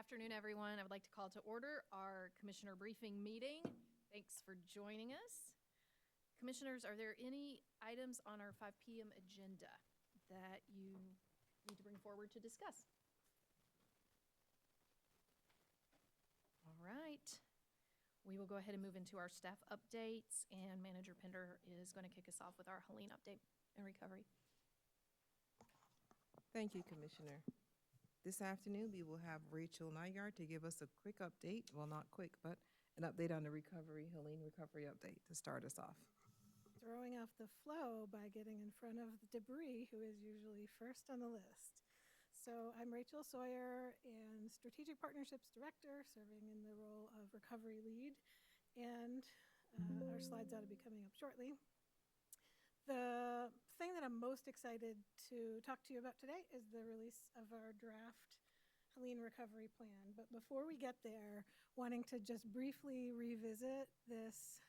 afternoon, everyone. I would like to call to order our commissioner briefing meeting. Thanks for joining us. Commissioners, are there any items on our 5 p.m. agenda that you need to bring forward to discuss? All right. We will go ahead and move into our staff updates, and Manager Pender is going to kick us off with our Helene update and recovery. Thank you, Commissioner. This afternoon, we will have Rachel Nygaard to give us a quick update, well, not quick, but an update on the Helene recovery update to start us off. Throwing off the flow by getting in front of the debris, who is usually first on the list. So I'm Rachel Sawyer, and Strategic Partnerships Director, serving in the role of Recovery Lead, and our slides ought to be coming up shortly. The thing that I'm most excited to talk to you about today is the release of our draft Helene Recovery Plan. But before we get there, wanting to just briefly revisit this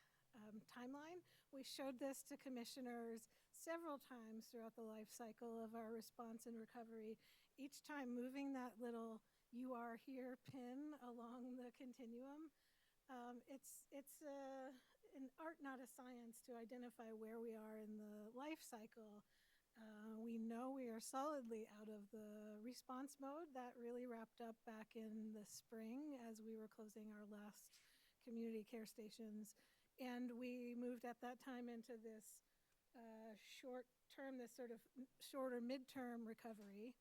timeline. We showed this to commissioners several times throughout the life cycle of our response and recovery, each time moving that little "you are here" pin along the continuum. It's an art, not a science, to identify where we are in the life cycle. We know we are solidly out of the response mode. That really wrapped up back in the spring as we were closing our last community care stations. And we moved at that time into this short-term, this sort of shorter midterm recovery.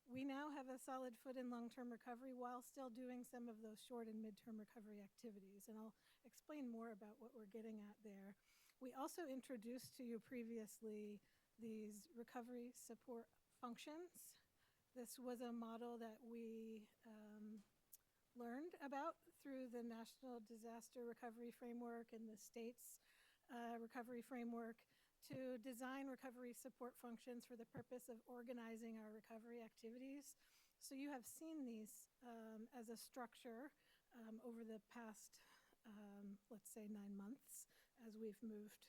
We now have a solid foot in long-term recovery while still doing some of those short and midterm recovery activities. And I'll explain more about what we're getting at there. We also introduced to you previously these recovery support functions. This was a model that we learned about through the National Disaster Recovery Framework and the state's recovery framework to design recovery support functions for the purpose of organizing our recovery activities. So you have seen these as a structure over the past, let's say, 9 months as we've moved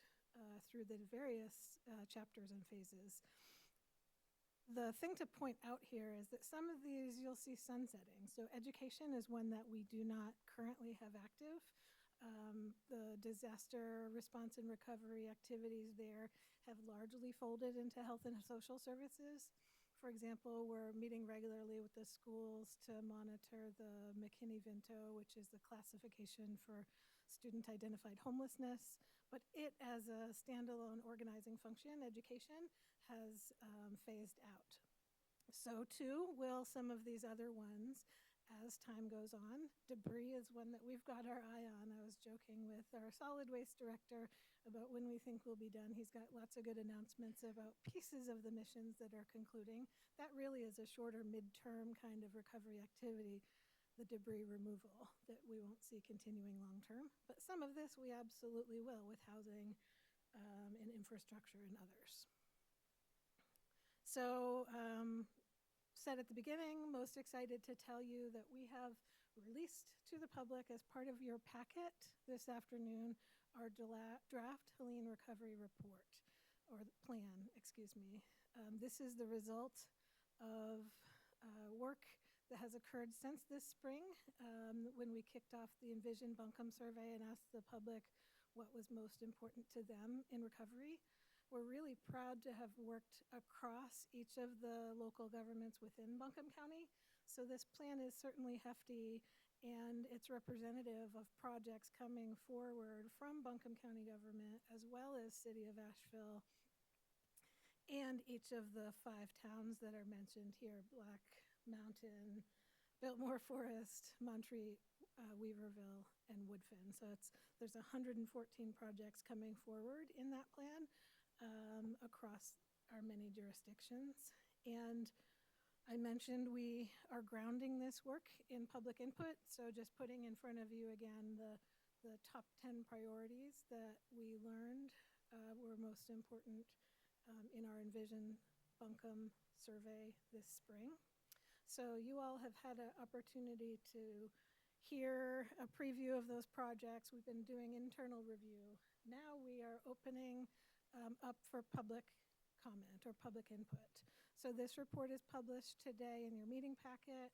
through the various chapters and phases. The thing to point out here is that some of these you'll see sunsetting. So education is one that we do not currently have active. The disaster response and recovery activities there have largely folded into health and social services. For example, we're meeting regularly with the schools to monitor the McKinney-Vento, which is the classification for student-identified homelessness. But it, as a standalone organizing function, education, has phased out. So too will some of these other ones as time goes on. Debris is one that we've got our eye on. I was joking with our solid waste director about when we think we'll be done. He's got lots of good announcements about pieces of the missions that are concluding. That really is a shorter midterm kind of recovery activity, the debris removal, that we won't see continuing long term. But some of this we absolutely will with housing and infrastructure and others. So, said at the beginning, most excited to tell you that we have released to the public as part of your packet this afternoon our draft Helene Recovery Report, or plan, excuse me. This is the result of work that has occurred since this spring when we kicked off the Envision Buncombe survey and asked the public what was most important to them in recovery. We're really proud to have worked across each of the local governments within Buncombe County. So this plan is certainly hefty, and it's representative of projects coming forward from Buncombe County government, as well as City of Asheville, and each of the 5 towns that are mentioned here: Black Mountain, Biltmore Forest, Montreat, Weaverville, and Woodfin. So there's 114 projects coming forward in that plan across our many jurisdictions. And I mentioned we are grounding this work in public input, so just putting in front of you again the top 10 priorities that we learned were most important in our Envision Buncombe survey this spring. So you all have had an opportunity to hear a preview of those projects. We've been doing internal review. Now we are opening up for public comment or public input. So this report is published today in your meeting packet.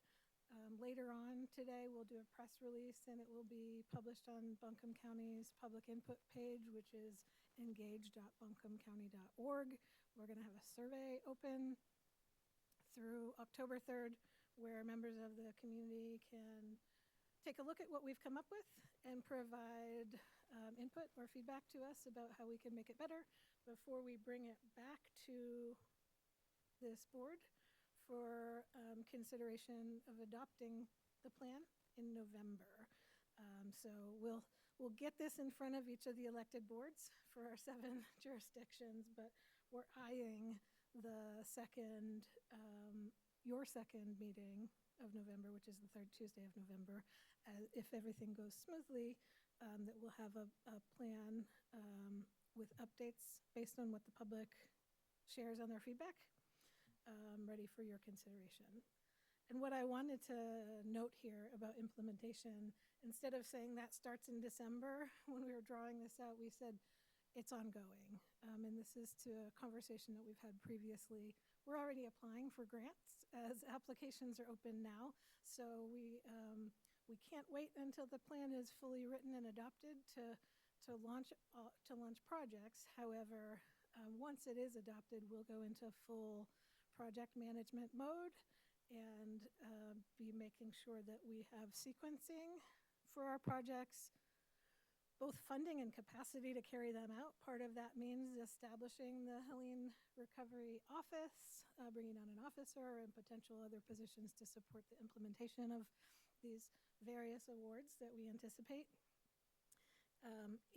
Later on today, we'll do a press release, and it will be published on Buncombe County's public input page, which is engage.buncombecounty.org. We're going to have a survey open through October 3rd, where members of the community can take a look at what we've come up with and provide input or feedback to us about how we can make it better before we bring it back to this board for consideration of adopting the plan in November. So we'll get this in front of each of the elected boards for our 7 jurisdictions, but we're eyeing the second, your second meeting of November, which is the 3rd Tuesday of November. If everything goes smoothly, that we'll have a plan with updates based on what the public shares on their feedback, ready for your consideration. And what I wanted to note here about implementation, instead of saying that starts in December, when we were drawing this out, we said it's ongoing. And this is to a conversation that we've had previously. We're already applying for grants as applications are open now. So we can't wait until the plan is fully written and adopted to launch projects. However, once it is adopted, we'll go into full project management mode and be making sure that we have sequencing for our projects, both funding and capacity to carry them out. Part of that means establishing the Helene Recovery Office, bringing on an officer and potential other positions to support the implementation of these various awards that we anticipate.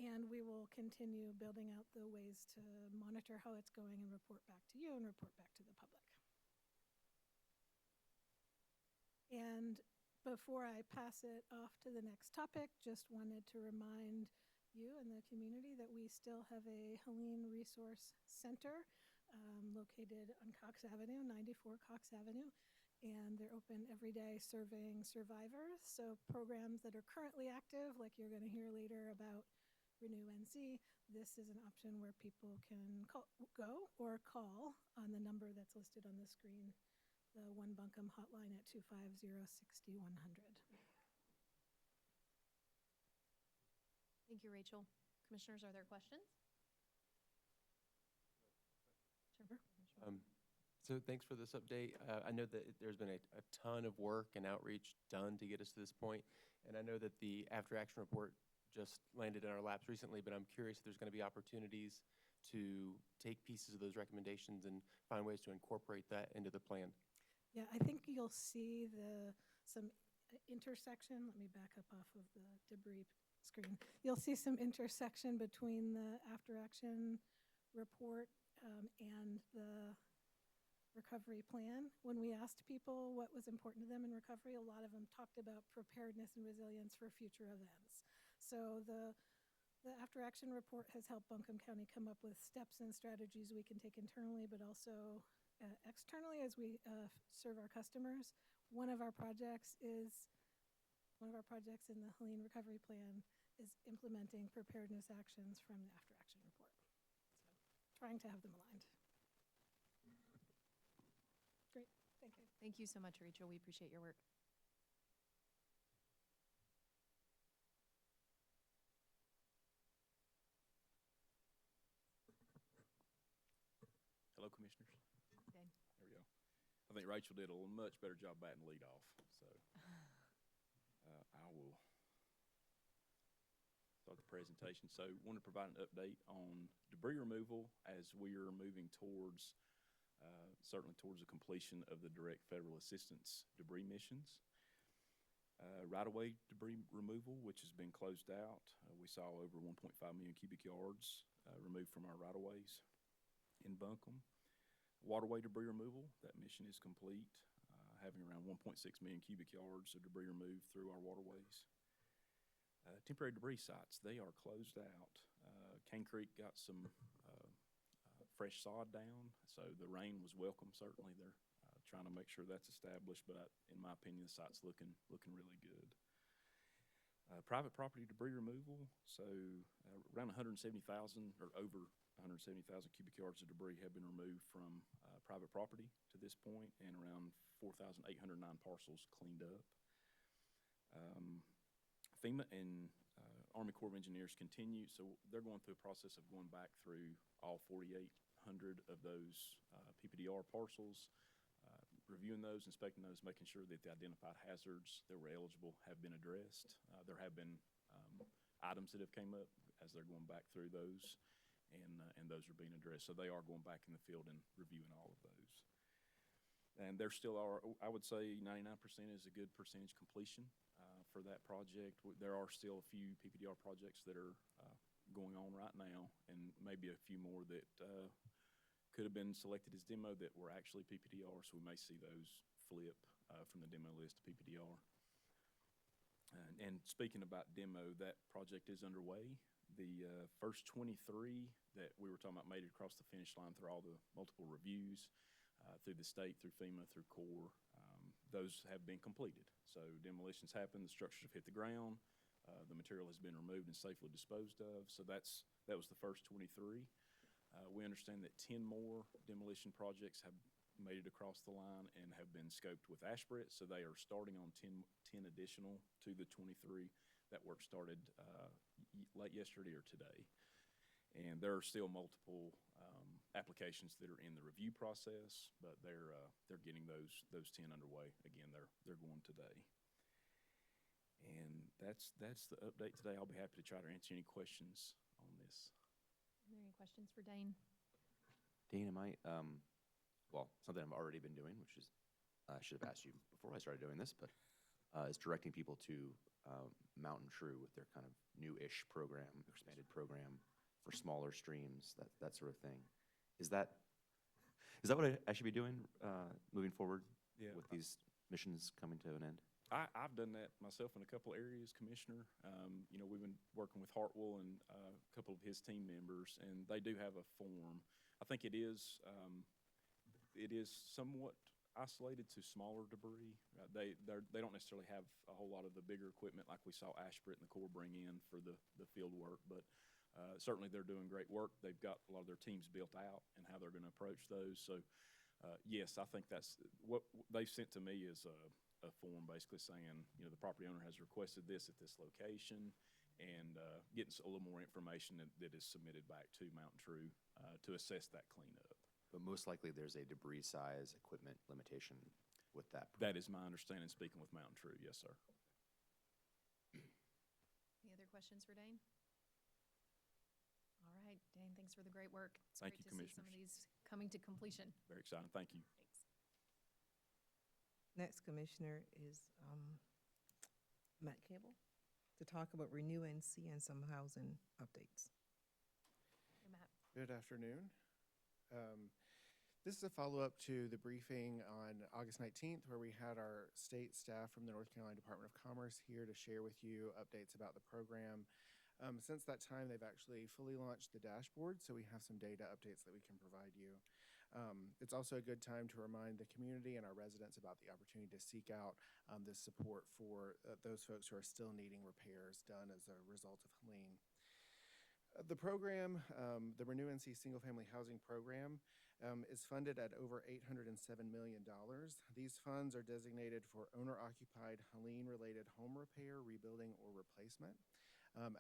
And we will continue building out the ways to monitor how it's going and report back to you and report back to the public. And before I pass it off to the next topic, just wanted to remind you and the community that we still have a Helene Resource Center located on Cox Avenue, 94 Cox Avenue, and they're open every day serving survivors. So programs that are currently active, like you're going to hear later about Renew NC, this is an option where people can go or call on the number that's listed on the screen, the One Buncombe hotline at 250-6100. Thank you, Rachel. Commissioners, are there questions? Sure. So thanks for this update. I know that there's been a ton of work and outreach done to get us to this point, and I know that the after action report just landed in our laps recently, but I'm curious if there's going to be opportunities to take pieces of those recommendations and find ways to incorporate that into the plan. Yeah, I think you'll see some intersection. Let me back up off of the debris screen. You'll see some intersection between the after action report and the recovery plan. When we asked people what was important to them in recovery, a lot of them talked about preparedness and resilience for future events. So the after action report has helped Buncombe County come up with steps and strategies we can take internally, but also externally as we serve our customers. One of our projects in the Helene Recovery Plan is implementing preparedness actions from the after action report. So trying to have them aligned. Great, thank you. Thank you so much, Rachel. We appreciate your work. Hello, Commissioners. Okay. There we go. I think Rachel did a much better job batting the lead off, so I will start the presentation. So I want to provide an update on debris removal as we are moving towards, certainly towards the completion of the direct federal assistance debris missions. Right-of-way debris removal, which has been closed out. We saw over 1.5 million cubic yards removed from our right-of-ways in Buncombe. Waterway debris removal, that mission is complete, having around 1.6 million cubic yards of debris removed through our waterways. Temporary debris sites, they are closed out. Cane Creek got some fresh sod down, so the rain was welcome. Certainly they're trying to make sure that's established, but in my opinion, the site's looking really good. Private property debris removal, so around 170,000 or over 170,000 cubic yards of debris have been removed from private property to this point, and around 4,809 parcels cleaned up. FEMA and Army Corps of Engineers continue, so they're going through a process of going back through all 4,800 of those PPDR parcels, reviewing those, inspecting those, making sure that the identified hazards that were eligible have been addressed. There have been items that have came up as they're going back through those, and those are being addressed. So they are going back in the field and reviewing all of those. And there still are, I would say 99% is a good percentage completion for that project. There are still a few PPDR projects that are going on right now, and maybe a few more that could have been selected as demo that were actually PPDR, so we may see those flip from the demo list to PPDR. And speaking about demo, that project is underway. The first 23 that we were talking about made it across the finish line through all the multiple reviews, through the state, through FEMA, through Corps. Those have been completed. So demolitions happened, the structures have hit the ground, the material has been removed and safely disposed of. So that was the first 23. We understand that 10 more demolition projects have made it across the line and have been scoped with Ashbrit, so they are starting on 10 additional to the 23. That work started late yesterday or today. And there are still multiple applications that are in the review process, but they're getting those 10 underway. Again, they're going today. And that's the update today. I'll be happy to try to answer any questions on this. Are there any questions for Dane? Dane, am I, well, something I've already been doing, which is, I should have asked you before I started doing this, but is directing people to Mountain True with their kind of new-ish program, expanded program for smaller streams, that sort of thing. Is that what I should be doing moving forward with these missions coming to an end? I've done that myself in a couple areas, Commissioner. We've been working with Hartwell and a couple of his team members, and they do have a form. I think it is somewhat isolated to smaller debris. They don't necessarily have a whole lot of the bigger equipment like we saw Ashbrit and the Corps bring in for the field work, but certainly they're doing great work. They've got a lot of their teams built out and how they're going to approach those. So yes, I think that's what they've sent to me is a form basically saying, the property owner has requested this at this location, and getting a little more information that is submitted back to Mountain True to assess that cleanup. But most likely there's a debris size equipment limitation with that. That is my understanding, speaking with Mountain True. Yes, sir. Any other questions for Dane? All right, Dane, thanks for the great work. It's Thank great you, to see some of these coming to completion. Very exciting. Thank you. Thanks. Next, Commissioner, is Matt Cable to talk about Renew NC and some housing updates. Hey, Matt. Good afternoon. This is a follow-up to the briefing on August 19th, where we had our state staff from the North Carolina Department of Commerce here to share with you updates about the program. Since that time, they've actually fully launched the dashboard, so we have some data updates that we can provide you. It's also a good time to remind the community and our residents about the opportunity to seek out this support for those folks who are still needing repairs done as a result of Helene. The program, the Renew NC Single Family Housing Program, is funded at over $807 million. These funds are designated for owner-occupied Helene-related home repair, rebuilding, or replacement.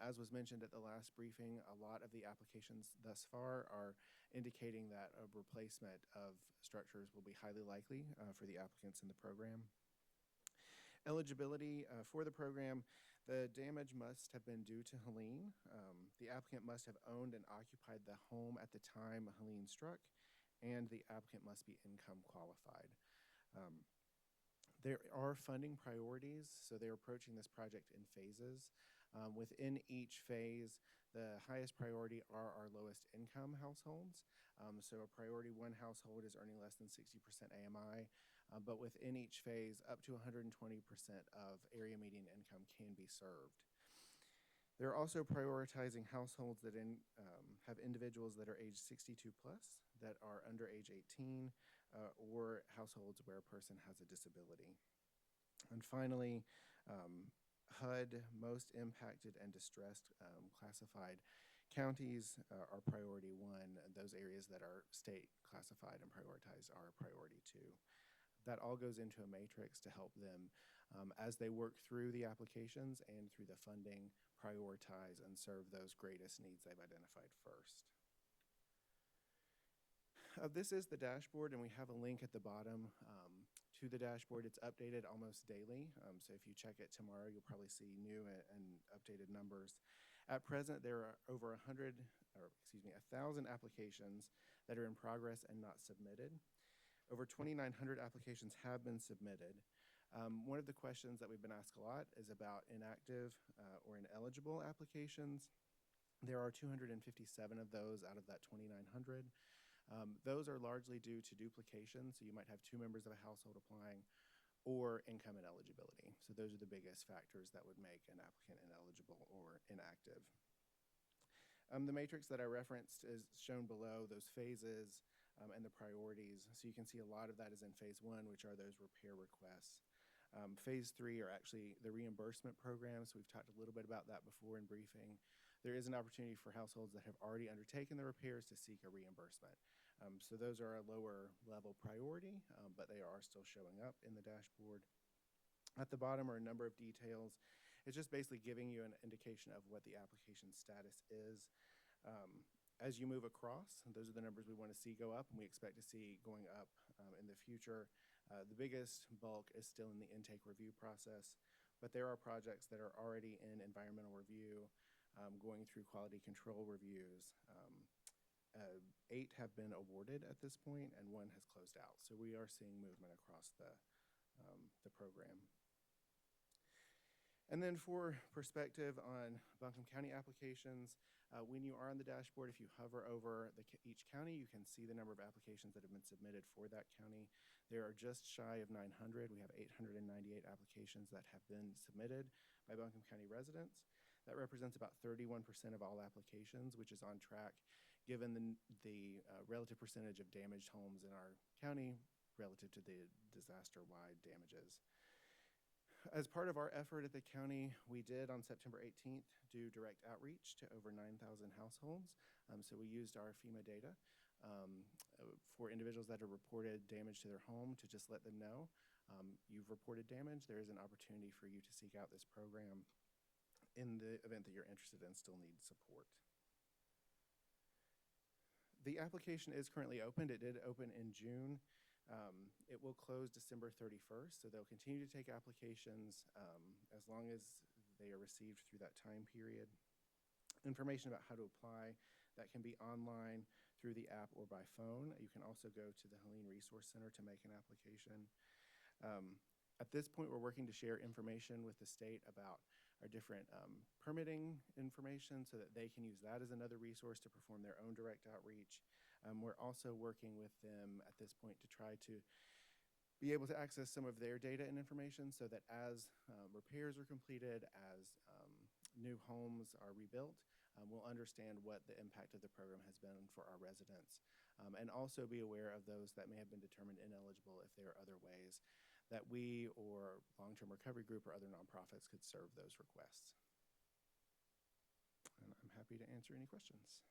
As was mentioned at the last briefing, a lot of the applications thus far are indicating that a replacement of structures will be highly likely for the applicants in the program. Eligibility for the program: the damage must have been due to Helene. The applicant must have owned and occupied the home at the time Helene struck, and the applicant must be income qualified. There are funding priorities, so they're approaching this project in phases. Within each phase, the highest priority are our lowest income households. So a priority 1 household is earning less than 60% AMI, but within each phase, up to 120% of area median income can be served. They're also prioritizing households that have individuals that are age 62 plus, that are under age 18, or households where a person has a disability. And finally, HUD, most impacted and distressed classified counties are priority 1. Those areas that are state classified and prioritized are priority 2. That all goes into a matrix to help them as they work through the applications and through the funding, prioritize and serve those greatest needs they've identified first. This is the dashboard, and we have a link at the bottom to the dashboard. It's updated almost daily, so if you check it tomorrow, you'll probably see new and updated numbers. At present, there are over 1,000 applications that are in progress and not submitted. Over 2,900 applications have been submitted. One of the questions that we've been asked a lot is about inactive or ineligible applications. There are 257 of those out of that 2,900. Those are largely due to duplication, so you might have 2 members of a household applying, or income ineligibility. So those are the biggest factors that would make an applicant ineligible or inactive. The matrix that I referenced is shown below, those phases and the priorities. So you can see a lot of that is in phase 1, which are those repair requests. Phase 3 are actually the reimbursement programs. We've talked a little bit about that before in briefing. There is an opportunity for households that have already undertaken the repairs to seek a reimbursement. So those are a lower level priority, but they are still showing up in the dashboard. At the bottom are a number of details. It's just basically giving you an indication of what the application status is. As you move across, those are the numbers we want to see go up, and we expect to see going up in the future. The biggest bulk is still in the intake review process, but there are projects that are already in environmental review, going through quality control reviews. 8 have been awarded at this point, and 1 has closed out. So we are seeing movement across the program. And then for perspective on Buncombe County applications, when you are on the dashboard, if you hover over each county, you can see the number of applications that have been submitted for that county. There are just shy of 900. We have 898 applications that have been submitted by Buncombe County residents. That represents about 31% of all applications, which is on track given the relative percentage of damaged homes in our county relative to the disaster-wide damages. As part of our effort at the county, we did on September 18th do direct outreach to over 9,000 households. So we used our FEMA data for individuals that have reported damage to their home to just let them know you've reported damage. There is an opportunity for you to seek out this program in the event that you're interested and still need support. The application is currently opened. It did open in June. It will close December 31st, so they'll continue to take applications as long as they are received through that time period. Information about how to apply, that can be online through the app or by phone. You can also go to the Helene Resource Center to make an application. At this point, we're working to share information with the state about our different permitting information so that they can use that as another resource to perform their own direct outreach. We're also working with them at this point to try to be able to access some of their data and information so that as repairs are completed, as new homes are rebuilt, we'll understand what the impact of the program has been for our residents, and also be aware of those that may have been determined ineligible if there are other ways that we or long-term recovery group or other nonprofits could serve those requests. And I'm happy to answer any questions.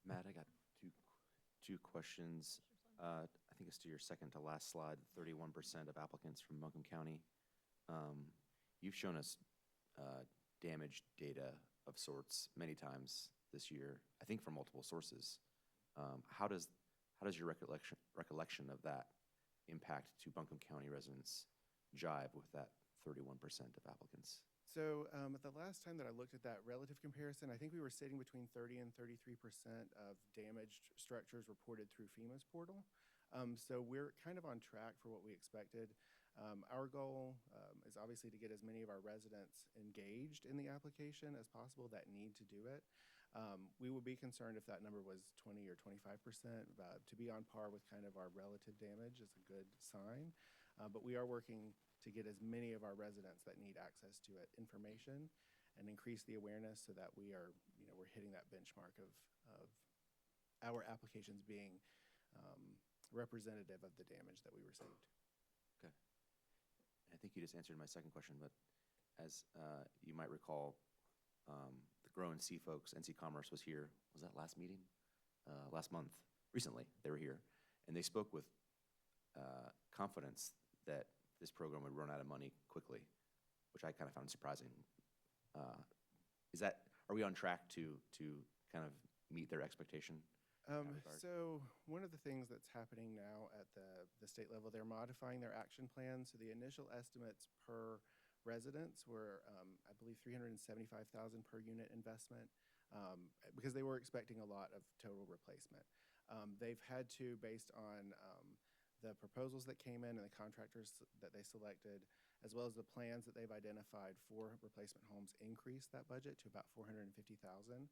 Matt, I got two questions. I think it's to your second to last slide, 31% of applicants from Buncombe County. You've shown us damage data of sorts many times this year, I think from multiple sources. How does your recollection of that impact to Buncombe County residents jive with that 31% of applicants? So the last time that I looked at that relative comparison, I think we were sitting between 30 and 33% of damaged structures reported through FEMA's portal. So we're kind of on track for what we expected. Our goal is obviously to get as many of our residents engaged in the application as possible that need to do it. We would be concerned if that number was 20 or 25%. To be on par with kind of our relative damage is a good sign. But we are working to get as many of our residents that need access to it information and increase the awareness so that we are, we're hitting that benchmark of our applications being representative of the damage that we received. Okay. I think you just answered my second question, but as you might recall, the Grow and See folks, NC Commerce was here, was that last meeting? Last month, recently, they were here, and they spoke with confidence that this program would run out of money quickly, which I kind of found surprising. Are we on track to kind of meet their expectation? in that regard? So one of the things that's happening now at the state level, they're modifying their action plan. So the initial estimates per residents were, I believe, 375,000 per unit investment, because they were expecting a lot of total replacement. They've had to, based on the proposals that came in and the contractors that they selected, as well as the plans that they've identified for replacement homes, increase that budget to about 450,000.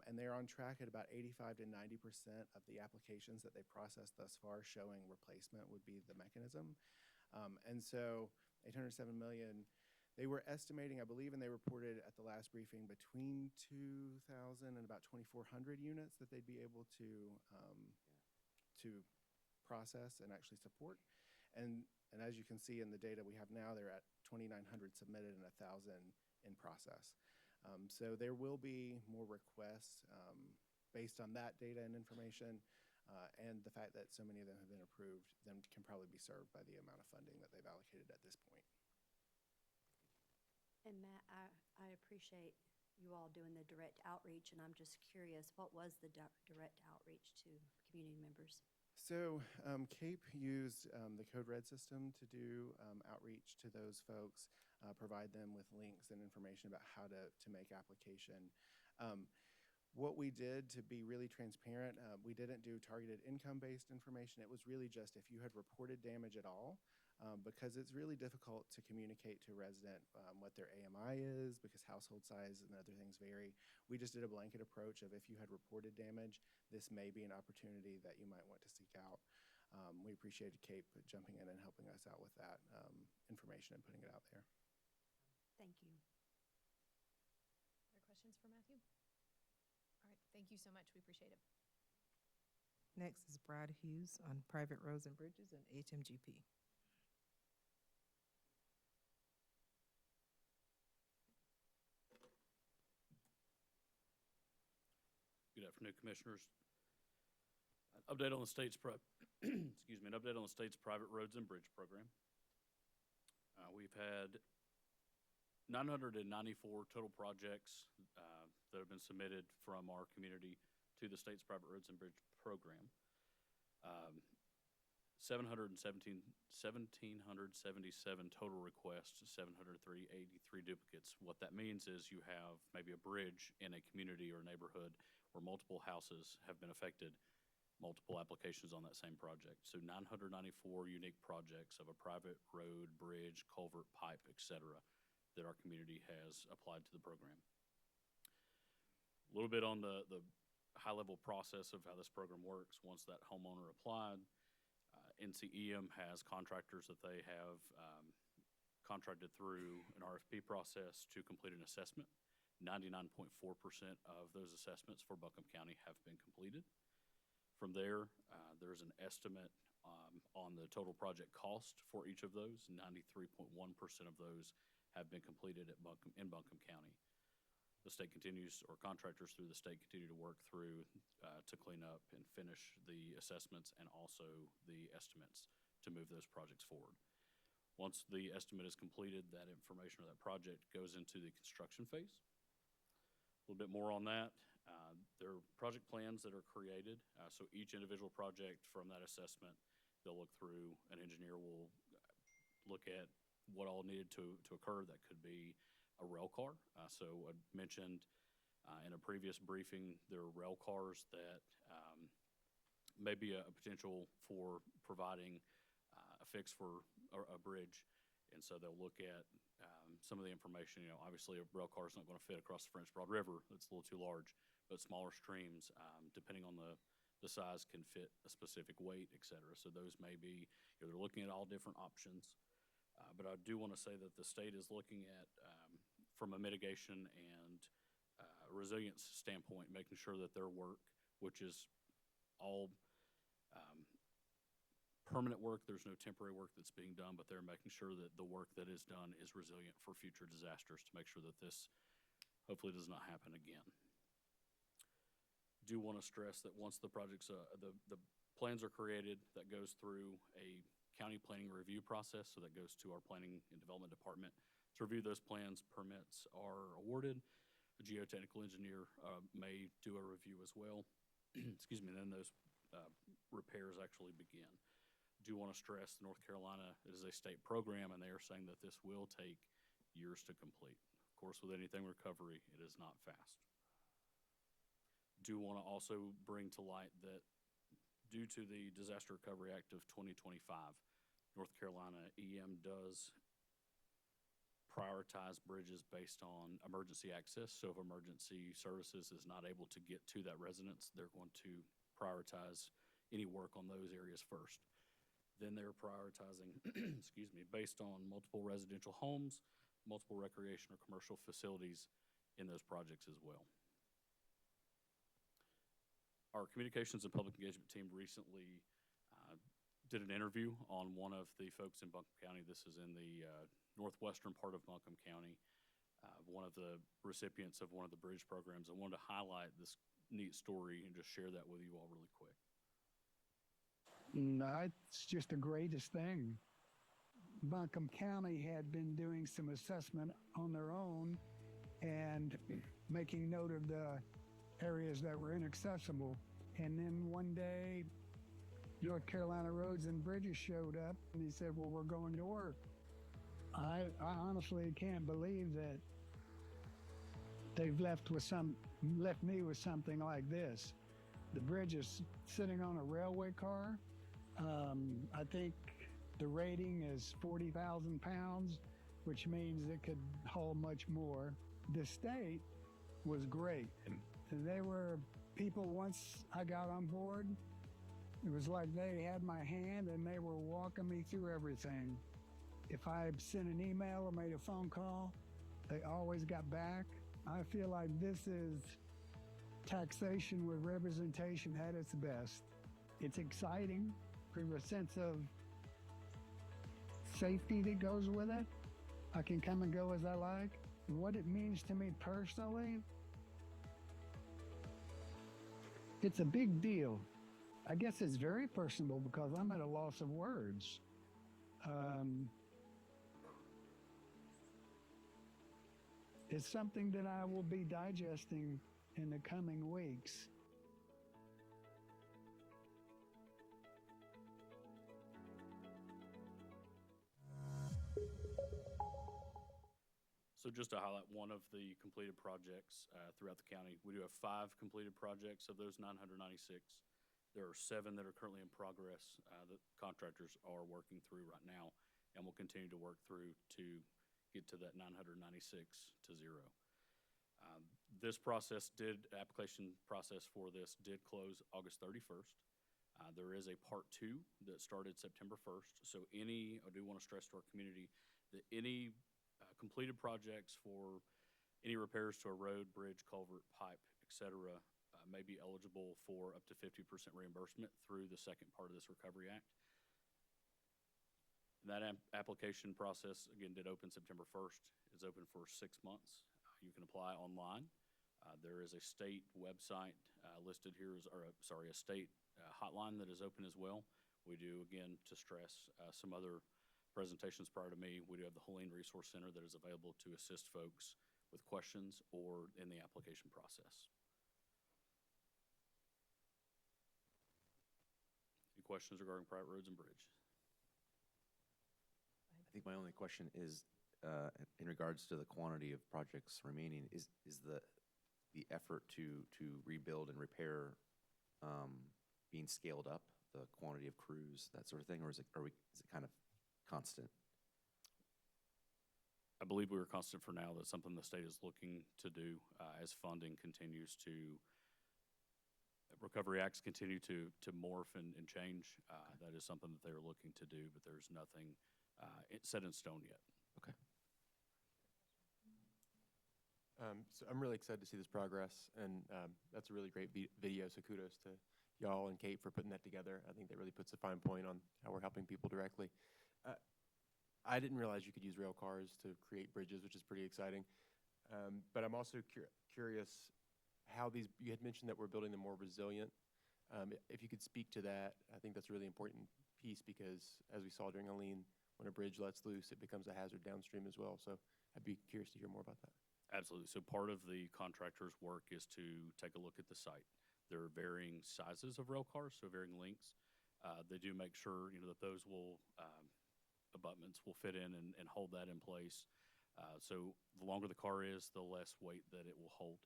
And they're on track at about 85 to 90% of the applications that they processed thus far showing replacement would be the mechanism. And so 807 million, they were estimating, I believe, and they reported at the last briefing, between 2,000 and about 2,400 units that they'd be able to process and actually support. And as you can see in the data we have now, they're at 2,900 submitted and 1,000 in process. So there will be more requests based on that data and information, and the fact that so many of them have been approved, then can probably be served by the amount of funding that they've allocated at this point. And Matt, I appreciate you all doing the direct outreach, and I'm just curious, what was the direct outreach to community members? So CAPE used the Code Red system to do outreach to those folks, provide them with links and information about how to make application. What we did, to be really transparent, we didn't do targeted income-based information. It was really just if you had reported damage at all, because it's really difficult to communicate to a resident what their AMI is, because household size and other things vary. We just did a blanket approach of, if you had reported damage, this may be an opportunity that you might want to seek out. We appreciated CAPE jumping in and helping us out with that information and putting it out there. Thank you. Other questions for Matthew? All right, thank you so much. We appreciate it. Next is Brad Hughes on private roads and bridges and HMGP. Good afternoon, Commissioners. An update on the state's excuse me, an update on the state's private roads and bridge program. We've had 994 total projects that have been submitted from our community to the state's private roads and bridge program. 1,777 total requests, 783 duplicates. What that means is you have maybe a bridge in a community or neighborhood where multiple houses have been affected, multiple applications on that same project. So 994 unique projects of a private road, bridge, culvert, pipe, etc., that our community has applied to the program. A little bit on the high-level process of how this program works. Once that homeowner applied, NCEM has contractors that they have contracted through an RFP process to complete an assessment. 99.4% of those assessments for Buncombe County have been completed. From there, there's an estimate on the total project cost for each of those. 93.1% of those have been completed in Buncombe County. The state continues, or contractors through the state continue to work through to clean up and finish the assessments and also the estimates to move those projects forward. Once the estimate is completed, that information or that project goes into the construction phase. A little bit more on that. There are project plans that are created. So each individual project from that assessment, they'll look through, an engineer will look at what all needed to occur. That could be a rail car. So I mentioned in a previous briefing, there are rail cars that may be a potential for providing a fix for a bridge. And so they'll look at some of the information. You know, obviously a rail car is not going to fit across the French Broad River. It's a little too large, but smaller streams, depending on the size, can fit a specific weight, et cetera. So those may be, you know, they're looking at all different options. But I do want to say that the state is looking at, from a mitigation and resilience standpoint, making sure that their work, which is all permanent work. There's no temporary work that's being done, but they're making sure that the work that is done is resilient for future disasters to make sure that this hopefully does not happen again. Do want to stress that once the projects, the plans are created, that goes through a county planning review process, so that goes to our planning and development department to review those plans. Permits are awarded. A geotechnical engineer may do a review as well. Excuse me, and then those repairs actually begin. Do want to stress North Carolina is a state program, and they are saying that this will take years to complete. Of course, with anything recovery, it is not fast. Do want to also bring to light that due to the Disaster Recovery Act of 2025, North Carolina EM does prioritize bridges based on emergency access. So if emergency services is not able to get to that residence, they're going to prioritize any work on those areas first. Then they're prioritizing, excuse me, based on multiple residential homes, multiple recreation or commercial facilities in those projects as well. Our communications and public engagement team recently did an interview on one of the folks in Buncombe County. This is in the northwestern part of Buncombe County, one of the recipients of one of the bridge programs. I wanted to highlight this neat story and just share that with you all really quick. It's just the greatest thing. Buncombe County had been doing some assessment on their own and making note of the areas that were inaccessible. And then one day, North Carolina Roads and Bridges showed up, and he said, well, we're going to work. I honestly can't believe that they've left me with something like this. The bridge is sitting on a railway car. I think the rating is 40,000 pounds, which means it could haul much more. The state was great. They were people, once I got on board, it was like they had my hand and they were walking me through everything. If I sent an email or made a phone call, they always got back. I feel like this is taxation with representation at its best. It's exciting from a sense of safety that goes with it. I can come and go as I like. What it means to me personally, it's a big deal. I guess it's very personal because I'm at a loss of words. It's something that I will be digesting in the coming weeks. So just to highlight one of the completed projects throughout the county, we do have 5 completed projects of those 996. There are 7 that are currently in progress that contractors are working through right now, and will continue to work through to get to that 996 to 0. This application process for this did close August 31st. There is a part 2 that started September 1st. So I do want to stress to our community that any completed projects for any repairs to a road, bridge, culvert, pipe, etc., may be eligible for up to 50% reimbursement through the second part of this Recovery Act. That application process, again, did open September 1st. It's open for 6 months. You can apply online. There is a state website listed here, a state hotline that is open as well. We do, again, to stress some other presentations prior to me, we do have the Helene Resource Center that is available to assist folks with questions or in the application process. Any questions regarding private roads and bridge? I think my only question is, in regards to the quantity of projects remaining, is the effort to rebuild and repair being scaled up, the quantity of crews, that sort of thing, or is it kind of constant? I believe we are constant for now. That's something the state is looking to do as funding continues to, recovery acts continue to morph and change. That is something that they're looking to do, but there's nothing set in stone yet. Okay. So I'm really excited to see this progress, and that's a really great video, so kudos to y'all and Kate for putting that together. I think that really puts a fine point on how we're helping people directly. I didn't realize you could use rail cars to create bridges, which is pretty exciting. But I'm also curious how you had mentioned that we're building them more resilient. If you could speak to that, I think that's a really important piece because as we saw during Helene, when a bridge lets loose, it becomes a hazard downstream as well. So I'd be curious to hear more about that. Absolutely. So part of the contractor's work is to take a look at the site. There are varying sizes of rail cars, so varying lengths. They do make sure, that those abutments will fit in and hold that in place. So the longer the car is, the less weight that it will hold.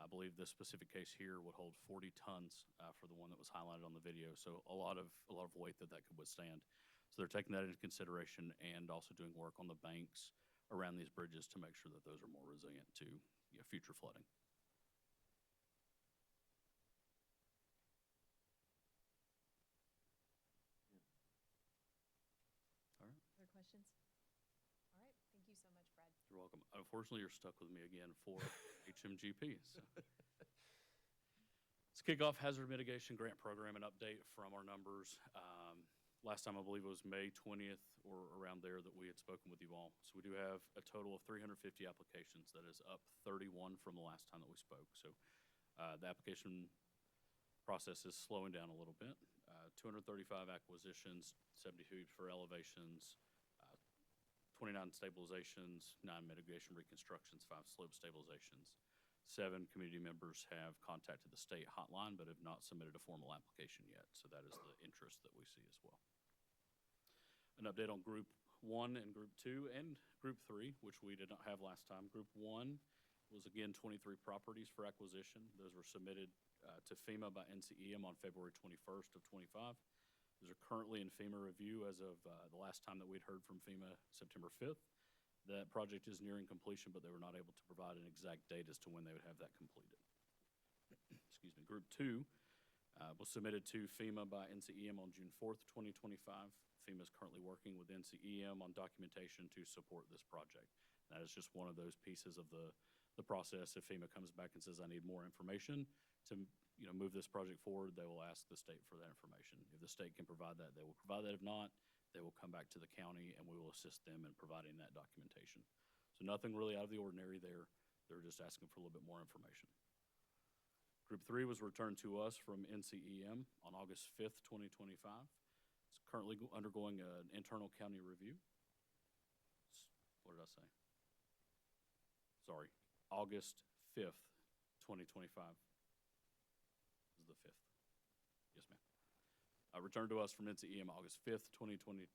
I believe this specific case here would hold 40 tons for the one that was highlighted on the video. So a lot of weight that could withstand. So they're taking that into consideration and also doing work on the banks around these bridges to make sure that those are more resilient to future flooding. All right. Other questions? All right, thank you so much, Brad. You're welcome. Unfortunately, you're stuck with me again for HMGP. So. Let's kick off Hazard Mitigation Grant Program, an update from our numbers. Last time I believe it was May 20th or around there that we had spoken with you all. So we do have a total of 350 applications. That is up 31 from the last time that we spoke. So the application process is slowing down a little bit. 235 acquisitions, 70 hoops for elevations, 29 stabilizations, 9 mitigation reconstructions, 5 slope stabilizations. 7 community members have contacted the state hotline but have not submitted a formal application yet. So that is the interest that we see as well. An update on Group 1 and Group 2 and Group 3, which we did not have last time. Group 1 was again 23 properties for acquisition. Those were submitted to FEMA by NCEM on February 21st of 25. Those are currently in FEMA review as of the last time that we'd heard from FEMA, September 5th. That project is nearing completion, but they were not able to provide an exact date as to when they would have that completed. Excuse me. Group 2 was submitted to FEMA by NCEM on June 4th, 2025. FEMA is currently working with NCEM on documentation to support this project. That is just one of those pieces of the process. If FEMA comes back and says, I need more information to move this project forward, they will ask the state for that information. If the state can provide that, they will provide that. If not, they will come back to the county and we will assist them in providing that documentation. So nothing really out of the ordinary there. They're just asking for a little bit more information. Group 3 was returned to us from NCEM on August 5th, 2025. It's currently undergoing an internal county review. What did I say? Sorry, August 5th, 2025 is the 5th. Yes, ma'am. Returned to us from NCEM August 5th, 2025.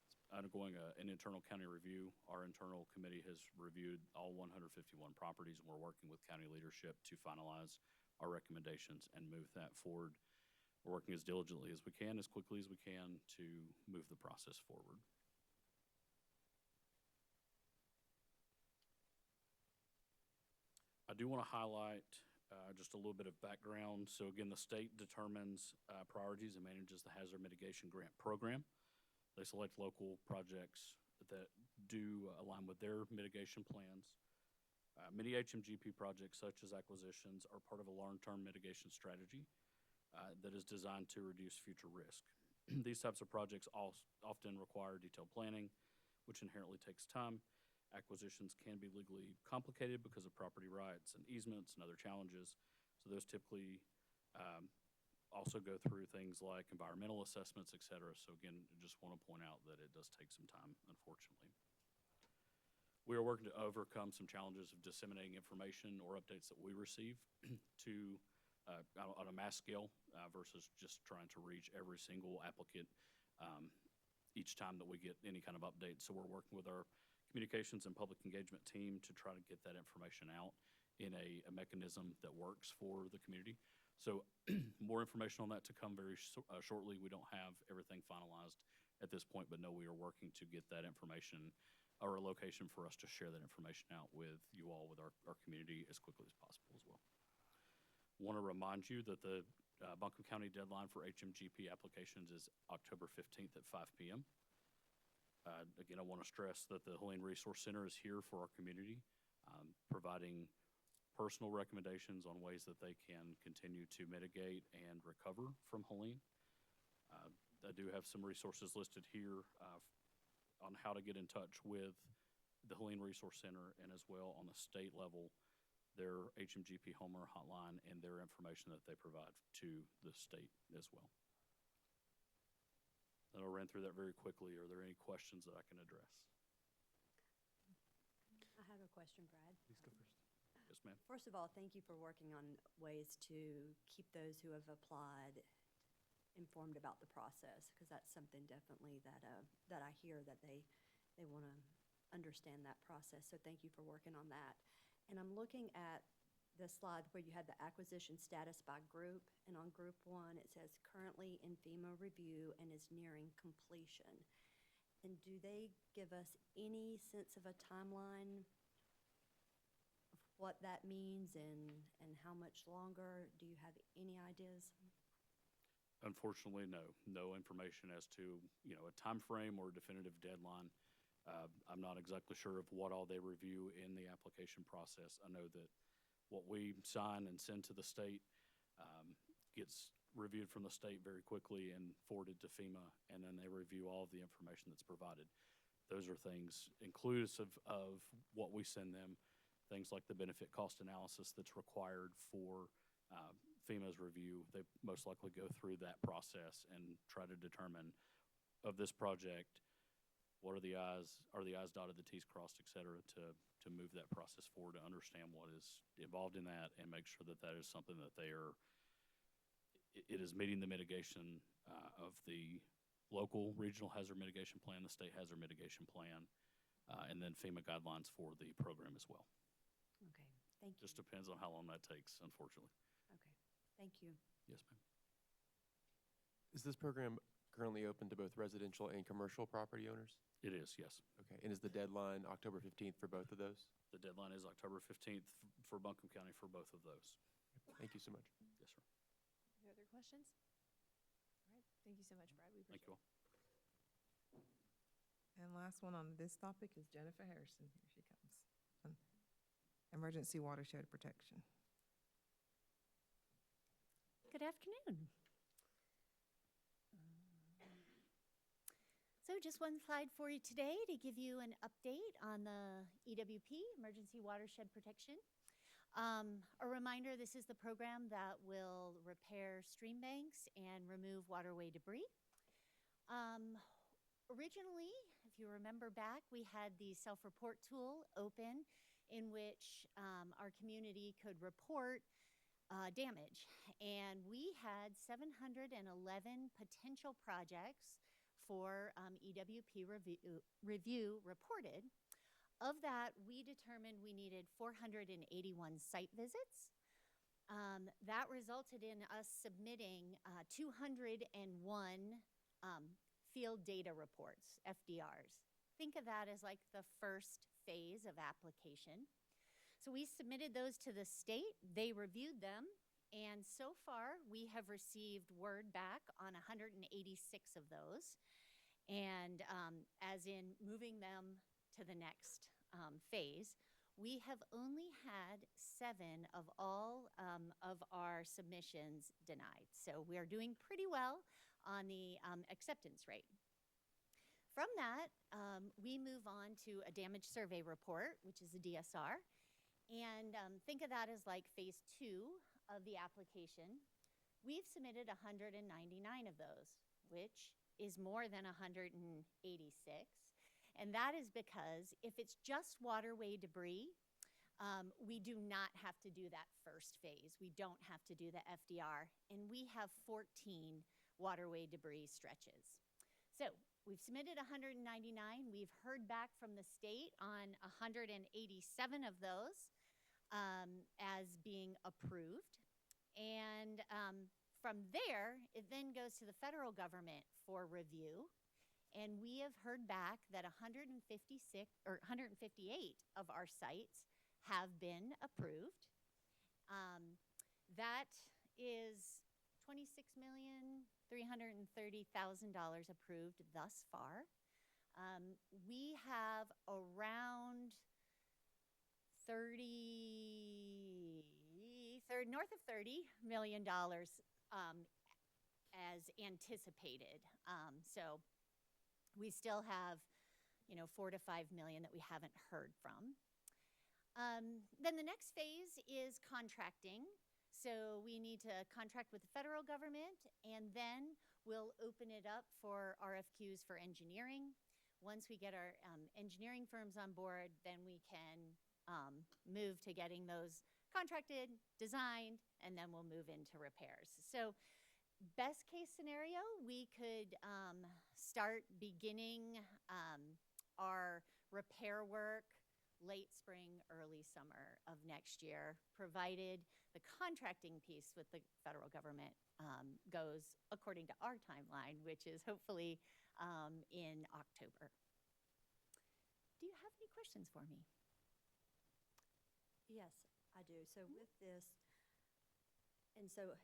It's undergoing an internal county review. Our internal committee has reviewed all 151 properties, and we're working with county leadership to finalize our recommendations and move that forward. We're working as diligently as we can, as quickly as we can to move the process forward. I do want to highlight just a little bit of background. So again, the state determines priorities and manages the Hazard Mitigation Grant Program. They select local projects that do align with their mitigation plans. Many HMGP projects, such as acquisitions, are part of a long-term mitigation strategy that is designed to reduce future risk. These types of projects often require detailed planning, which inherently takes time. Acquisitions can be legally complicated because of property rights and easements and other challenges. So those typically also go through things like environmental assessments, et cetera. So again, I just want to point out that it does take some time, unfortunately. We are working to overcome some challenges of disseminating information or updates that we receive to on a mass scale versus just trying to reach every single applicant each time that we get any kind of update. So we're working with our communications and public engagement team to try to get that information out in a mechanism that works for the community. So more information on that to come very shortly. We don't have everything finalized at this point, but no, we are working to get that information or a location for us to share that information out with you all, with our community as quickly as possible as well. Want to remind you that the Buncombe County deadline for HMGP applications is October 15th at 5 p.m. Again, I want to stress that the Helene Resource Center is here for our community, providing personal recommendations on ways that they can continue to mitigate and recover from Helene. I do have some resources listed here on how to get in touch with the Helene Resource Center, and as well on the state level, their HMGP Homeowner Hotline and their information that they provide to the state as well. And I'll run through that very quickly. Are there any questions that I can address? I have a question, Brad. Please go first. Yes, ma'am. First of all, thank you for working on ways to keep those who have applied informed about the process, because that's something definitely that I hear that they want to understand that process. So thank you for working on that. And I'm looking at the slide where you had the acquisition status by group, and on group 1 it says currently in FEMA review and is nearing completion. And do they give us any sense of a timeline of what that means and how much longer? Do you have any ideas? Unfortunately, no. No information as to, a time frame or a definitive deadline. I'm not exactly sure of what all they review in the application process. I know that what we sign and send to the state gets reviewed from the state very quickly and forwarded to FEMA, and then they review all of the information that's provided. Those are things inclusive of what we send them, things like the benefit cost analysis that's required for FEMA's review. They most likely go through that process and try to determine of this project, what are the I's dotted, the T's crossed, et cetera, to move that process forward, to understand what is involved in that and make sure that that is something that it is meeting the mitigation of the local regional hazard mitigation plan, the state hazard mitigation plan, and then FEMA guidelines for the program as well. Okay, thank you. Just depends on how long that takes, unfortunately. Okay, thank you. Yes, ma'am. Is this program currently open to both residential and commercial property owners? It is, yes. Okay, and is the deadline October 15th for both of those? The deadline is October 15th for Buncombe County for both of those. Thank you so much. Yes, sir. Any other questions? All right, thank you so much, Brad. We Thank appreciate you all. And last one on this topic is Jennifer Harrison. Here she comes. On Emergency watershed protection. Good afternoon. So just one slide for you today to give you an update on the EWP, Emergency Watershed Protection. A reminder, this is the program that will repair stream banks and remove waterway debris. Originally, if you remember back, we had the self-report tool open in which our community could report damage. And we had 711 potential projects for EWP review reported. Of that, we determined we needed 481 site visits. That resulted in us submitting 201 field data reports, FDRs. Think of that as like the first phase of application. So we submitted those to the state, they reviewed them, and so far we have received word back on 186 of those, and as in moving them to the next phase. We have only had 7 of all of our submissions denied, so we are doing pretty well on the acceptance rate. From that, we move on to a damage survey report, which is a DSR. And think of that as like phase 2 of the application. We've submitted 199 of those, which is more than 186. And that is because if it's just waterway debris, we do not have to do that first phase. We don't have to do the FDR. And we have 14 waterway debris stretches. So we've submitted 199. We've heard back from the state on 187 of those as being approved. And from there, it then goes to the federal government for review. And we have heard back that 158 of our sites have been approved. That is $26,330,000 approved thus far. We have around 30 we're north of $30 million as anticipated. So we still have, 4 to 5 million that we haven't heard from. Then the next phase is contracting. So we need to contract with the federal government, and then we'll open it up for RFQs for engineering. Once we get our engineering firms on board, then we can move to getting those contracted, designed, and then we'll move into repairs. So best case scenario, we could start beginning our repair work late spring, early summer of next year, provided the contracting piece with the federal government goes according to our timeline, which is hopefully in October. Do you have any questions for me? Yes, I do. So with this, and so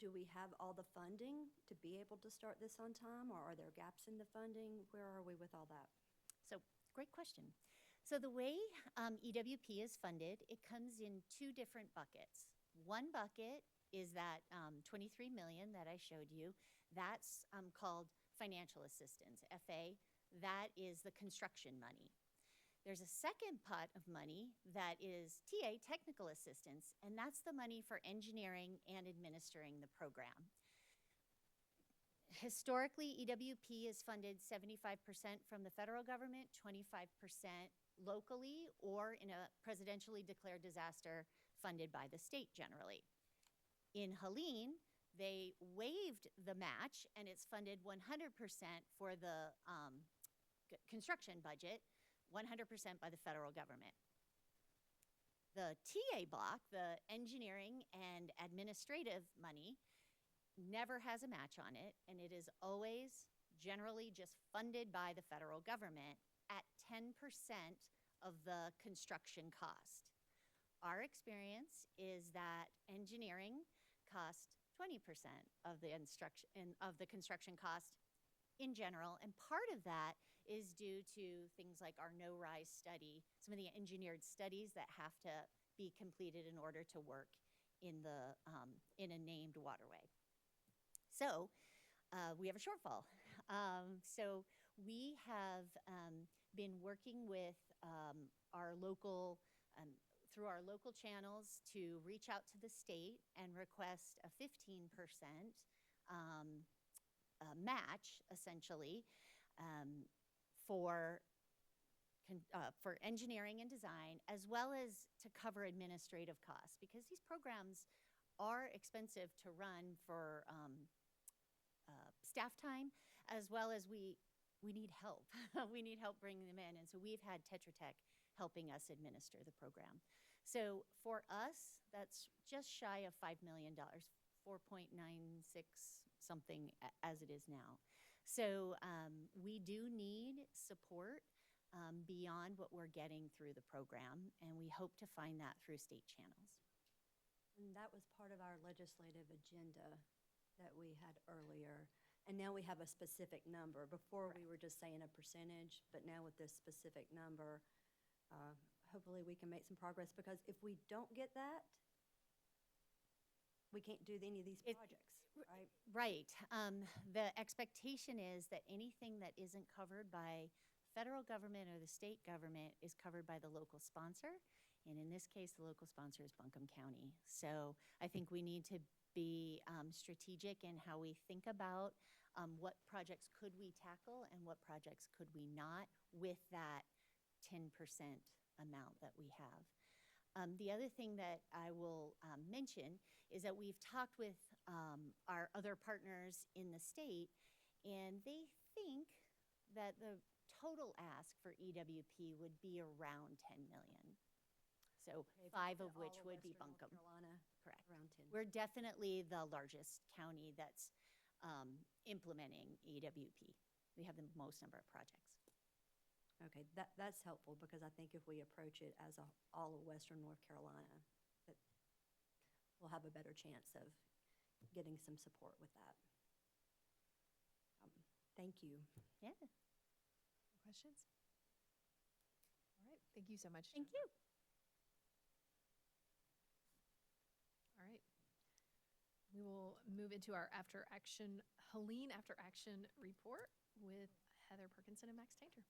do we have all the funding to be able to start this on time, or are there gaps in the funding? Where are we with all that? So, great question. So the way EWP is funded, it comes in two different buckets. One bucket is that 23 million that I showed you. That's called financial assistance, FA. That is the construction money. There's a second pot of money that is TA, technical assistance, and that's the money for engineering and administering the program. Historically, EWP is funded 75% from the federal government, 25% locally, or in a presidentially declared disaster funded by the state generally. In Helene, they waived the match, and it's funded 100% for the construction budget, 100% by the federal government. The TA block, the engineering and administrative money, never has a match on it, and it is always generally just funded by the federal government at 10% of the construction cost. Our experience is that engineering costs 20% of the construction cost in general, and part of that is due to things like our no-rise study, some of the engineered studies that have to be completed in order to work in a named waterway. So we have a shortfall. So we have been working with our local, through our local channels to reach out to the state and request a 15% match, essentially, for engineering and design, as well as to cover administrative costs, because these programs are expensive to run for staff time, as well as we need help. We need help bringing them in, and so we've had Tetra Tech helping us administer the program. So for us, that's just shy of $5 million, 4.96 something as it is now. So we do need support beyond what we're getting through the program, and we hope to find that through state channels. And that was part of our legislative agenda that we had earlier. And now we have a specific number. Before we were just saying a percentage, but now with this specific number, hopefully we can make some progress, because if we don't get that, we can't do any of these projects, right? Right. The expectation is that anything that isn't covered by federal government or the state government is covered by the local sponsor. And in this case, the local sponsor is Buncombe County. So I think we need to be strategic in how we think about what projects could we tackle and what projects could we not with that 10% amount that we have. The other thing that I will mention is that we've talked with our other partners in the state, and they think that the total ask for EWP would be around 10 million. So Okay, 5 of all which would be Western North Buncombe. Carolina, Correct. around 10. We're definitely the largest county that's implementing EWP. We have the most number of projects. Okay, that's helpful, because I think if we approach it as all of Western North Carolina, that we'll have a better chance of getting some support with that. Thank you. Yeah. Questions? All right, thank you so much. Thank you. All right, We will move into our Helene after action report with Heather Perkinson and Max Tainter.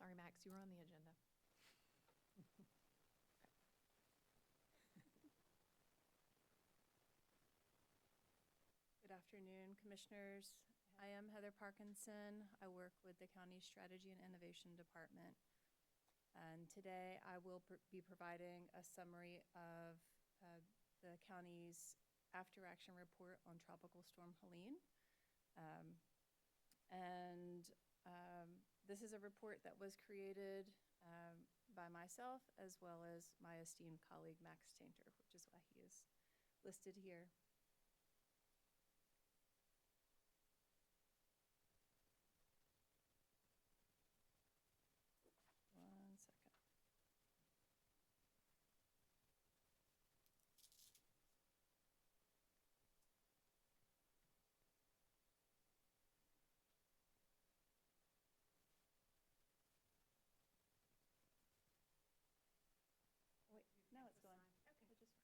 Sorry, Max, you were on the agenda. Good afternoon, Commissioners. I am Heather Parkinson. I work with the County Strategy and Innovation Department. And today I will be providing a summary of the county's after-action report on Tropical Storm Helene. This is a report that was created by myself as well as my esteemed colleague Max Tainter, which is why he is listed here. One second. Wait, now it's going. Okay. Just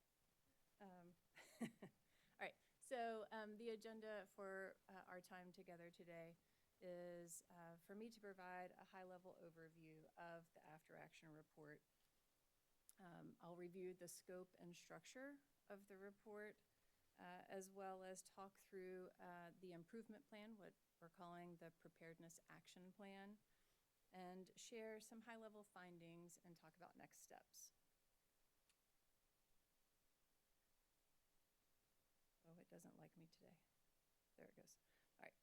all right. So the agenda for our time together today is for me to provide a high-level overview of the after-action report. I'll review the scope and structure of the report, as well as talk through the improvement plan, what we're calling the Preparedness Action Plan, and share some high-level findings and talk about next steps. Oh, it doesn't like me today. There it goes. All right.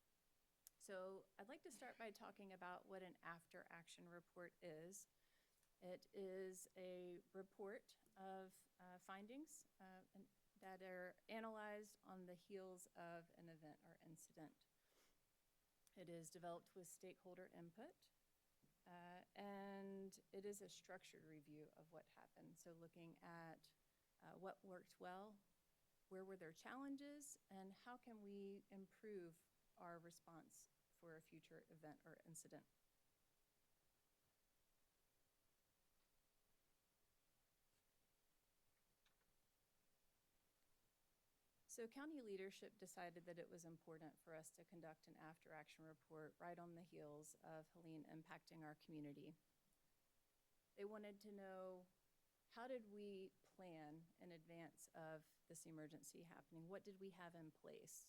So I'd like to start by talking about what an after-action report is. It is a report of findings that are analyzed on the heels of an event or incident. It is developed with stakeholder input, and it is a structured review of what happened. So looking at what worked well, where were there challenges, and how can we improve our response for a future event or incident. So county leadership decided that it was important for us to conduct an after-action report right on the heels of Helene impacting our community. They wanted to know, how did we plan in advance of this emergency happening? What did we have in place?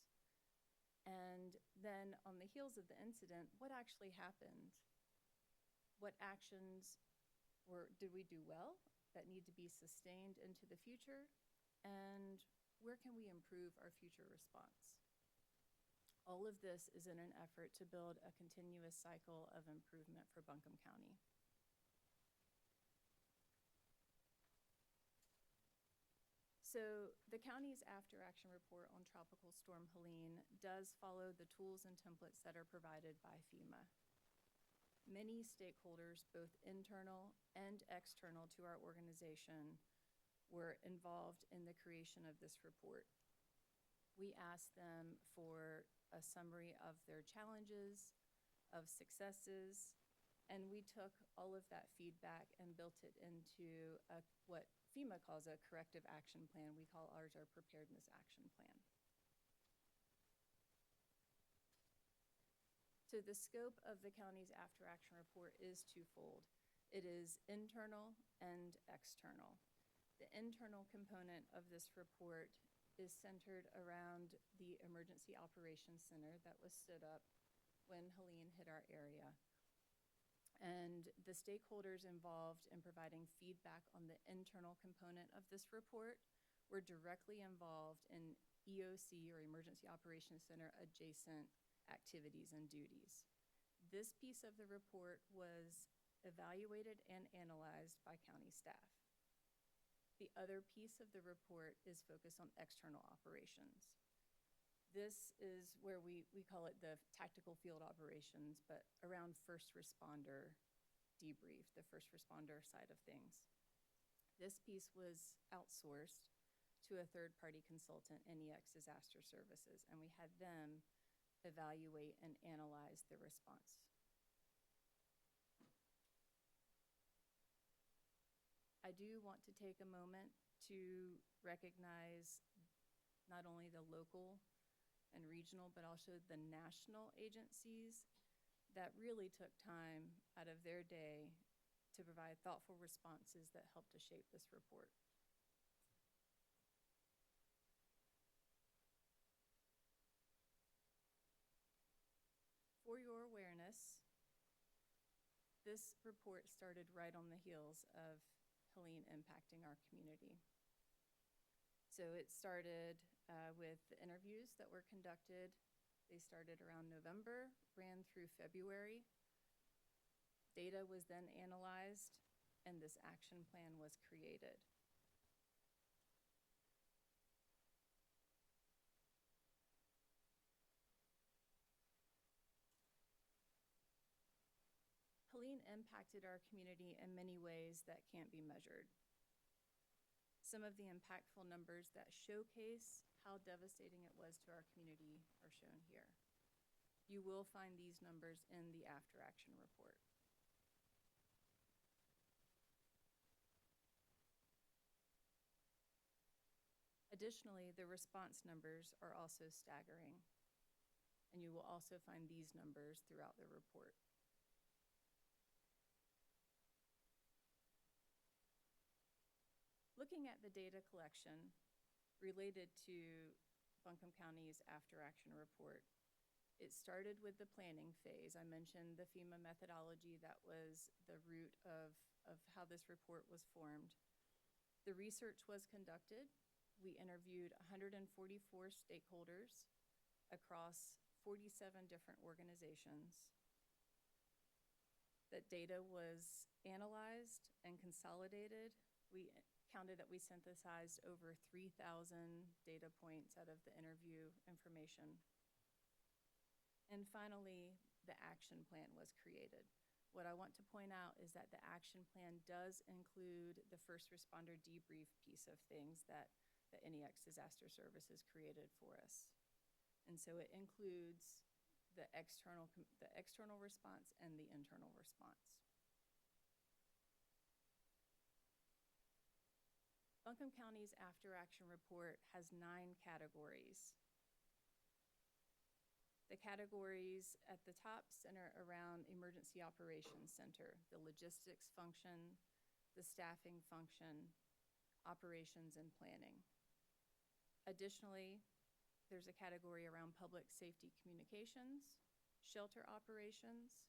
And then on the heels of the incident, what actually happened? What actions did we do well that need to be sustained into the future? And where can we improve our future response? All of this is in an effort to build a continuous cycle of improvement for Buncombe County. So the county's after-action report on Tropical Storm Helene does follow the tools and templates that are provided by FEMA. Many stakeholders, both internal and external to our organization, were involved in the creation of this report. We asked them for a summary of their challenges, of successes, and we took all of that feedback and built it into what FEMA calls a corrective action plan. We call ours our Preparedness Action Plan. So the scope of the county's after-action report is twofold. It is internal and external. The internal component of this report is centered around the Emergency Operations Center that was stood up when Helene hit our area. And the stakeholders involved in providing feedback on the internal component of this report were directly involved in EOC, or Emergency Operations Center, adjacent activities and duties. This piece of the report was evaluated and analyzed by county staff. The other piece of the report is focused on external operations. This is where we call it the tactical field operations, but around first responder debrief, the first responder side of things. This piece was outsourced to a third-party consultant, NEX Disaster Services, and we had them evaluate, and analyze the response. I do want to take a moment to recognize not only the local and regional, but also the national agencies that really took time out of their day to provide thoughtful responses that helped to shape this report. For your awareness, this report started right on the heels of Helene impacting our community. So it started with the interviews that were conducted. They started around November, ran through February. Data was then analyzed, and this action plan was created. Helene impacted our community in many ways that can't be measured. Some of the impactful numbers that showcase how devastating it was to our community are shown here. You will find these numbers in the after-action report. Additionally, the response numbers are also staggering, and you will also find these numbers throughout the report. Looking at the data collection related to Buncombe County's after-action report, it started with the planning phase. I mentioned the FEMA methodology that was the root of how this report was formed. The research was conducted. We interviewed 144 stakeholders across 47 different organizations. That data was analyzed and consolidated. We counted that we synthesized over 3,000 data points out of the interview information. And finally, the action plan was created. What I want to point out is that the action plan does include the first responder debrief piece of things that the NEX Disaster Services created for us. And so it includes the external response and the internal response. Buncombe County's after-action report has 9 categories. The categories at the top center around Emergency Operations Center, the logistics function, the staffing function, operations, and planning. Additionally, there's a category around public safety communications, shelter operations,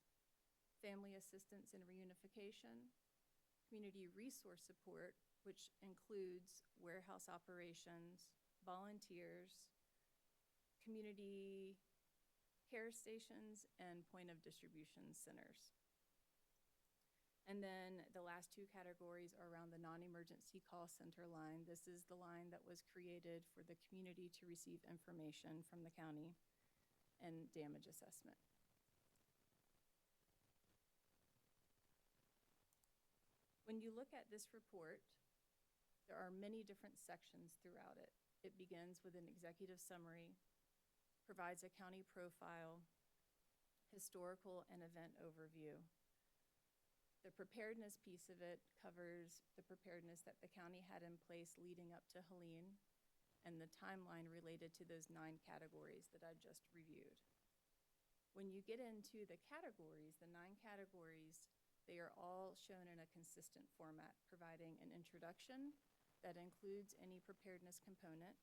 family assistance and reunification, community resource support, which includes warehouse operations, volunteers, community care stations, and point of distribution centers. And then the last 2 categories are around the non-emergency call center line. This is the line that was created for the community to receive information from the county and damage assessment. When you look at this report, there are many different sections throughout it. It begins with an executive summary, provides a county profile, historical and event overview. The preparedness piece of it covers the preparedness that the county had in place leading up to Helene and the timeline related to those 9 categories that I just reviewed. When you get into the categories, the 9 categories, they are all shown in a consistent format, providing an introduction that includes any preparedness component.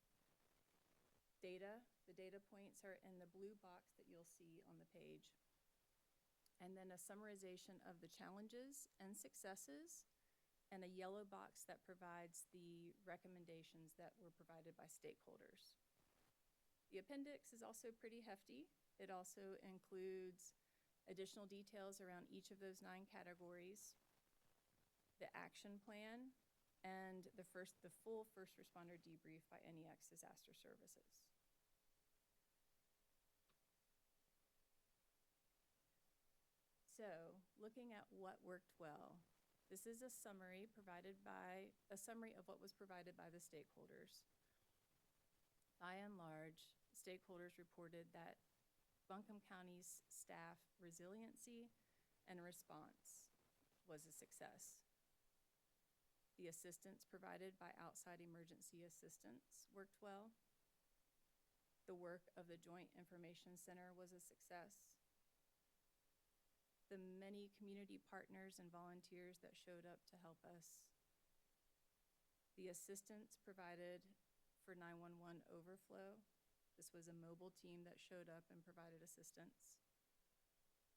Data, the data points are in the blue box that you'll see on the page. And then a summarization of the challenges and successes, and a yellow box that provides the recommendations that were provided by stakeholders. The appendix is also pretty hefty. It also includes additional details around each of those 9 categories, the action plan, and the full first responder debrief by NEX Disaster Services. So, looking at what worked well, this is a summary of what was provided by the stakeholders. By and large, stakeholders reported that Buncombe County's staff resiliency and response was a success. The assistance provided by outside emergency assistance worked well. The work of the Joint Information Center was a success. The many community partners and volunteers that showed up to help us. The assistance provided for 911 overflow. This was a mobile team that showed up and provided assistance.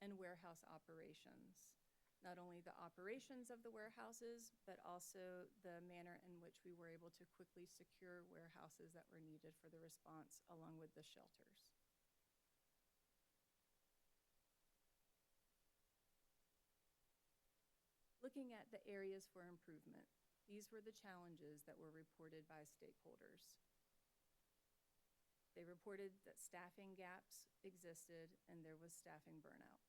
And warehouse operations. Not only the operations of the warehouses, but also the manner in which we were able to quickly secure warehouses that were needed for the response, along with the shelters. Looking at the areas for improvement, these were the challenges that were reported by stakeholders. They reported that staffing gaps existed and there was staffing burnout.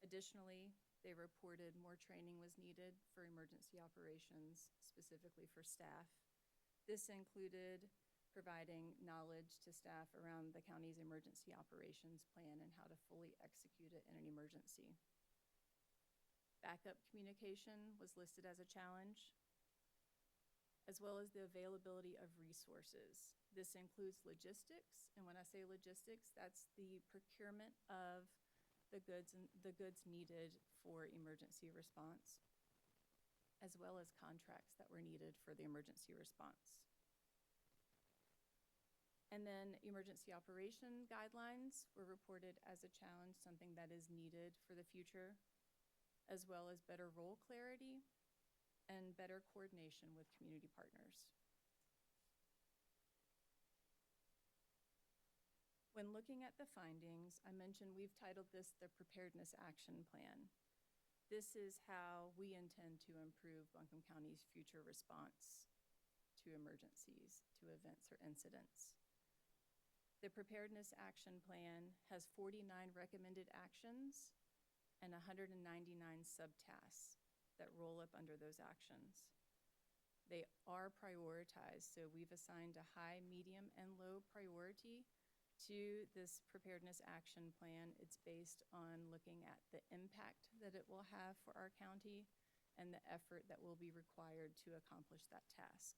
Additionally, they reported more training was needed for emergency operations, specifically for staff. This included providing knowledge to staff around the county's emergency operations plan and how to fully execute it in an emergency. Backup communication was listed as a challenge, as well as the availability of resources. This includes logistics, and when I say logistics, that's the procurement of the goods needed for emergency response, as well as contracts that were needed for the emergency response. And then emergency operation guidelines were reported as a challenge, something that is needed for the future, as well as better role clarity and better coordination with community partners. When looking at the findings, I mentioned we've titled this the Preparedness Action Plan. This is how we intend to improve Buncombe County's future response to emergencies, to events or incidents. The Preparedness Action Plan has 49 recommended actions and 199 subtasks that roll up under those actions. They are prioritized, so we've assigned a high, medium, and low priority to this Preparedness Action Plan. It's based on looking at the impact that it will have for our county and the effort that will be required to accomplish that task.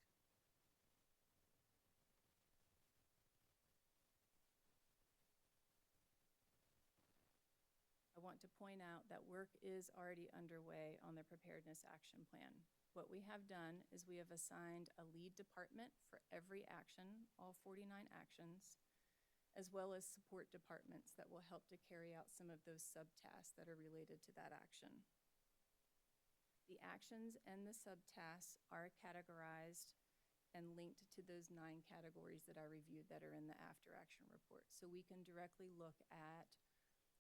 I want to point out that work is already underway on the Preparedness Action Plan. What we have done is we have assigned a lead department for every action, all 49 actions, as well as support departments that will help to carry out some of those subtasks that are related to that action. The actions and the subtasks are categorized and linked to those 9 categories that I reviewed that are in the after action report. So we can directly look at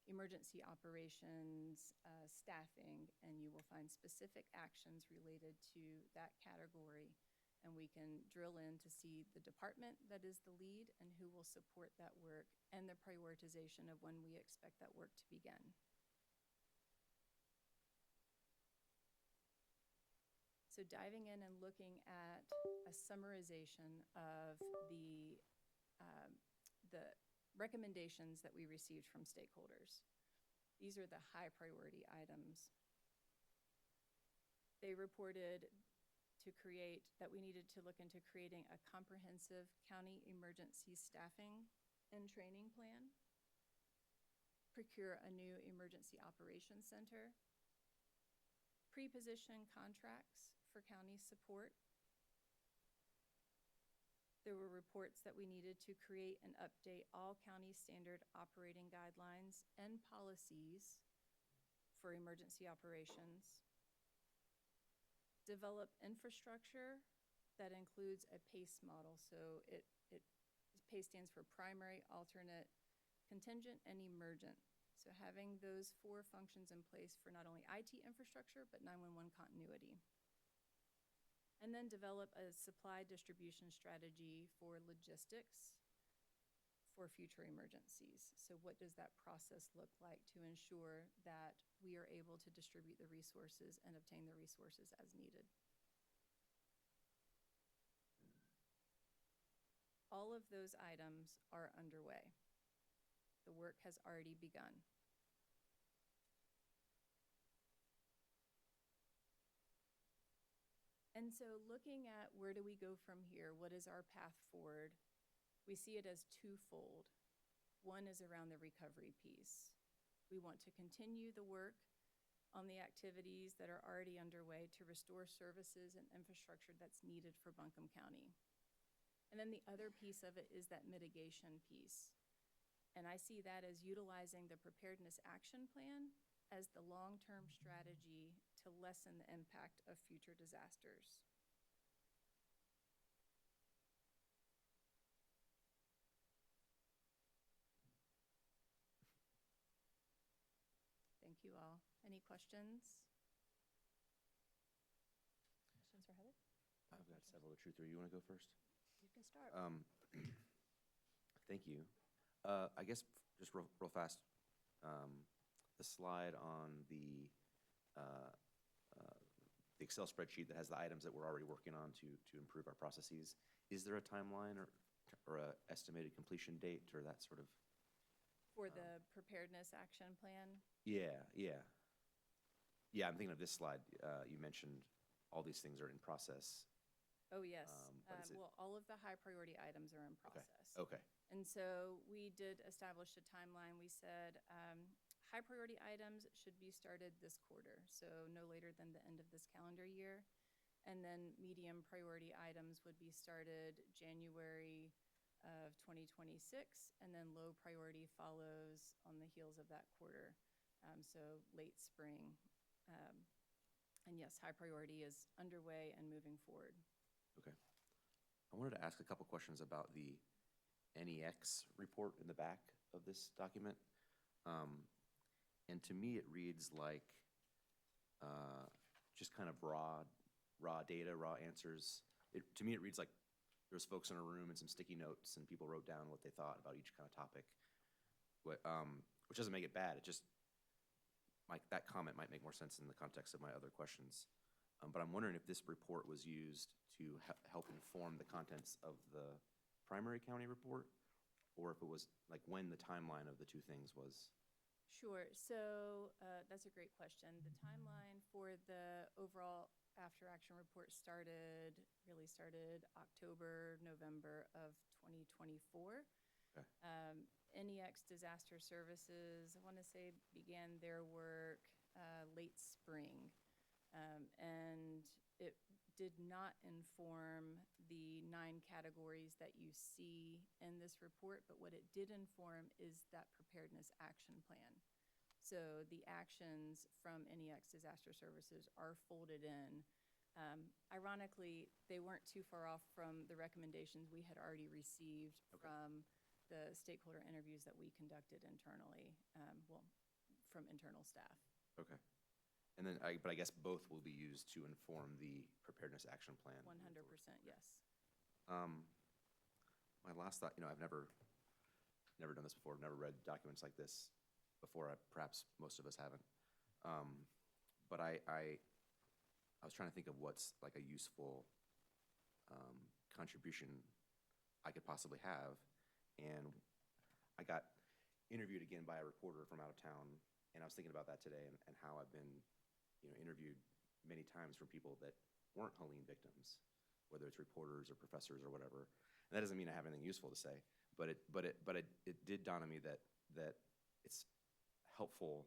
emergency operations, staffing, and you will find specific actions related to that category. And we can drill in to see the department that is the lead and who will support that work and the prioritization of when we expect that work to begin. So diving in and looking at a summarization of the recommendations that we received from stakeholders. These are the high priority items. They reported that we needed to look into creating a comprehensive county emergency staffing and training plan, procure a new emergency operations center, pre-position contracts for county support. There were reports that we needed to create and update all county standard operating guidelines and policies for emergency operations. Develop infrastructure that includes a PACE model. So PACE stands for primary, alternate, contingent, and emergent. So having those 4 functions in place for not only IT infrastructure, but 911 continuity. And then develop a supply distribution strategy for logistics for future emergencies. So what does that process look like to ensure that we are able to distribute the resources and obtain the resources as needed? All of those items are underway. The work has already begun. And so looking at where do we go from here, what is our path forward, we see it as twofold. One is around the recovery piece. We want to continue the work on the activities that are already underway to restore services and infrastructure that's needed for Buncombe County. And then the other piece of it is that mitigation piece. And I see that as utilizing the Preparedness Action Plan as the long-term strategy to lessen the impact of future disasters. Thank you all. Any questions? Questions for Heather? I've got several to chew through. You want to go first? You can start. Thank you. I guess just real fast, the slide on the Excel spreadsheet that has the items that we're already working on to improve our processes. Is there a timeline or a estimated completion date or that sort of? For the Preparedness Action Plan? Yeah. I'm thinking of this slide. You mentioned all these things are in process. Oh, yes. But is it- Well, all of the high priority items are in process. Okay. And so we did establish a timeline. We said high priority items should be started this quarter, so no later than the end of this calendar year. And then medium priority items would be started January of 2026, and then low priority follows on the heels of that quarter, so late spring. And yes, high priority is underway and moving forward. Okay. I wanted to ask a couple questions about the NEX report in the back of this document. And to me, it reads like just kind of raw data, raw answers. To me, it reads like there was folks in a room and some sticky notes and people wrote down what they thought about each kind of topic, which doesn't make it bad. It just, that comment might make more sense in the context of my other questions. But I'm wondering if this report was used to help inform the contents of the primary county report, or if it was like when the timeline of the two things was. Sure. So that's a great question. The timeline for the overall after-action report really started October, November of 2024. Okay. NEX Disaster Services, I want to say, began their work late spring. And it did not inform the 9 categories that you see in this report, but what it did inform is that Preparedness Action Plan. So the actions from NEX Disaster Services are folded in. Ironically, they weren't too far off from the recommendations we had already received from the stakeholder interviews that we conducted internally, from internal staff. Okay. And then, but I guess both will be used to inform the Preparedness Action Plan. 100%, yes. My last thought, I've never done this before. I've never read documents like this before. Perhaps most of us haven't. But I was trying to think of what's like a useful contribution I could possibly have. And I got interviewed again by a reporter from out of town. And I was thinking about that today and how I've been interviewed many times from people that weren't Helene victims, whether it's reporters or professors or whatever. And that doesn't mean I have anything useful to say, but it did dawn on me that it's helpful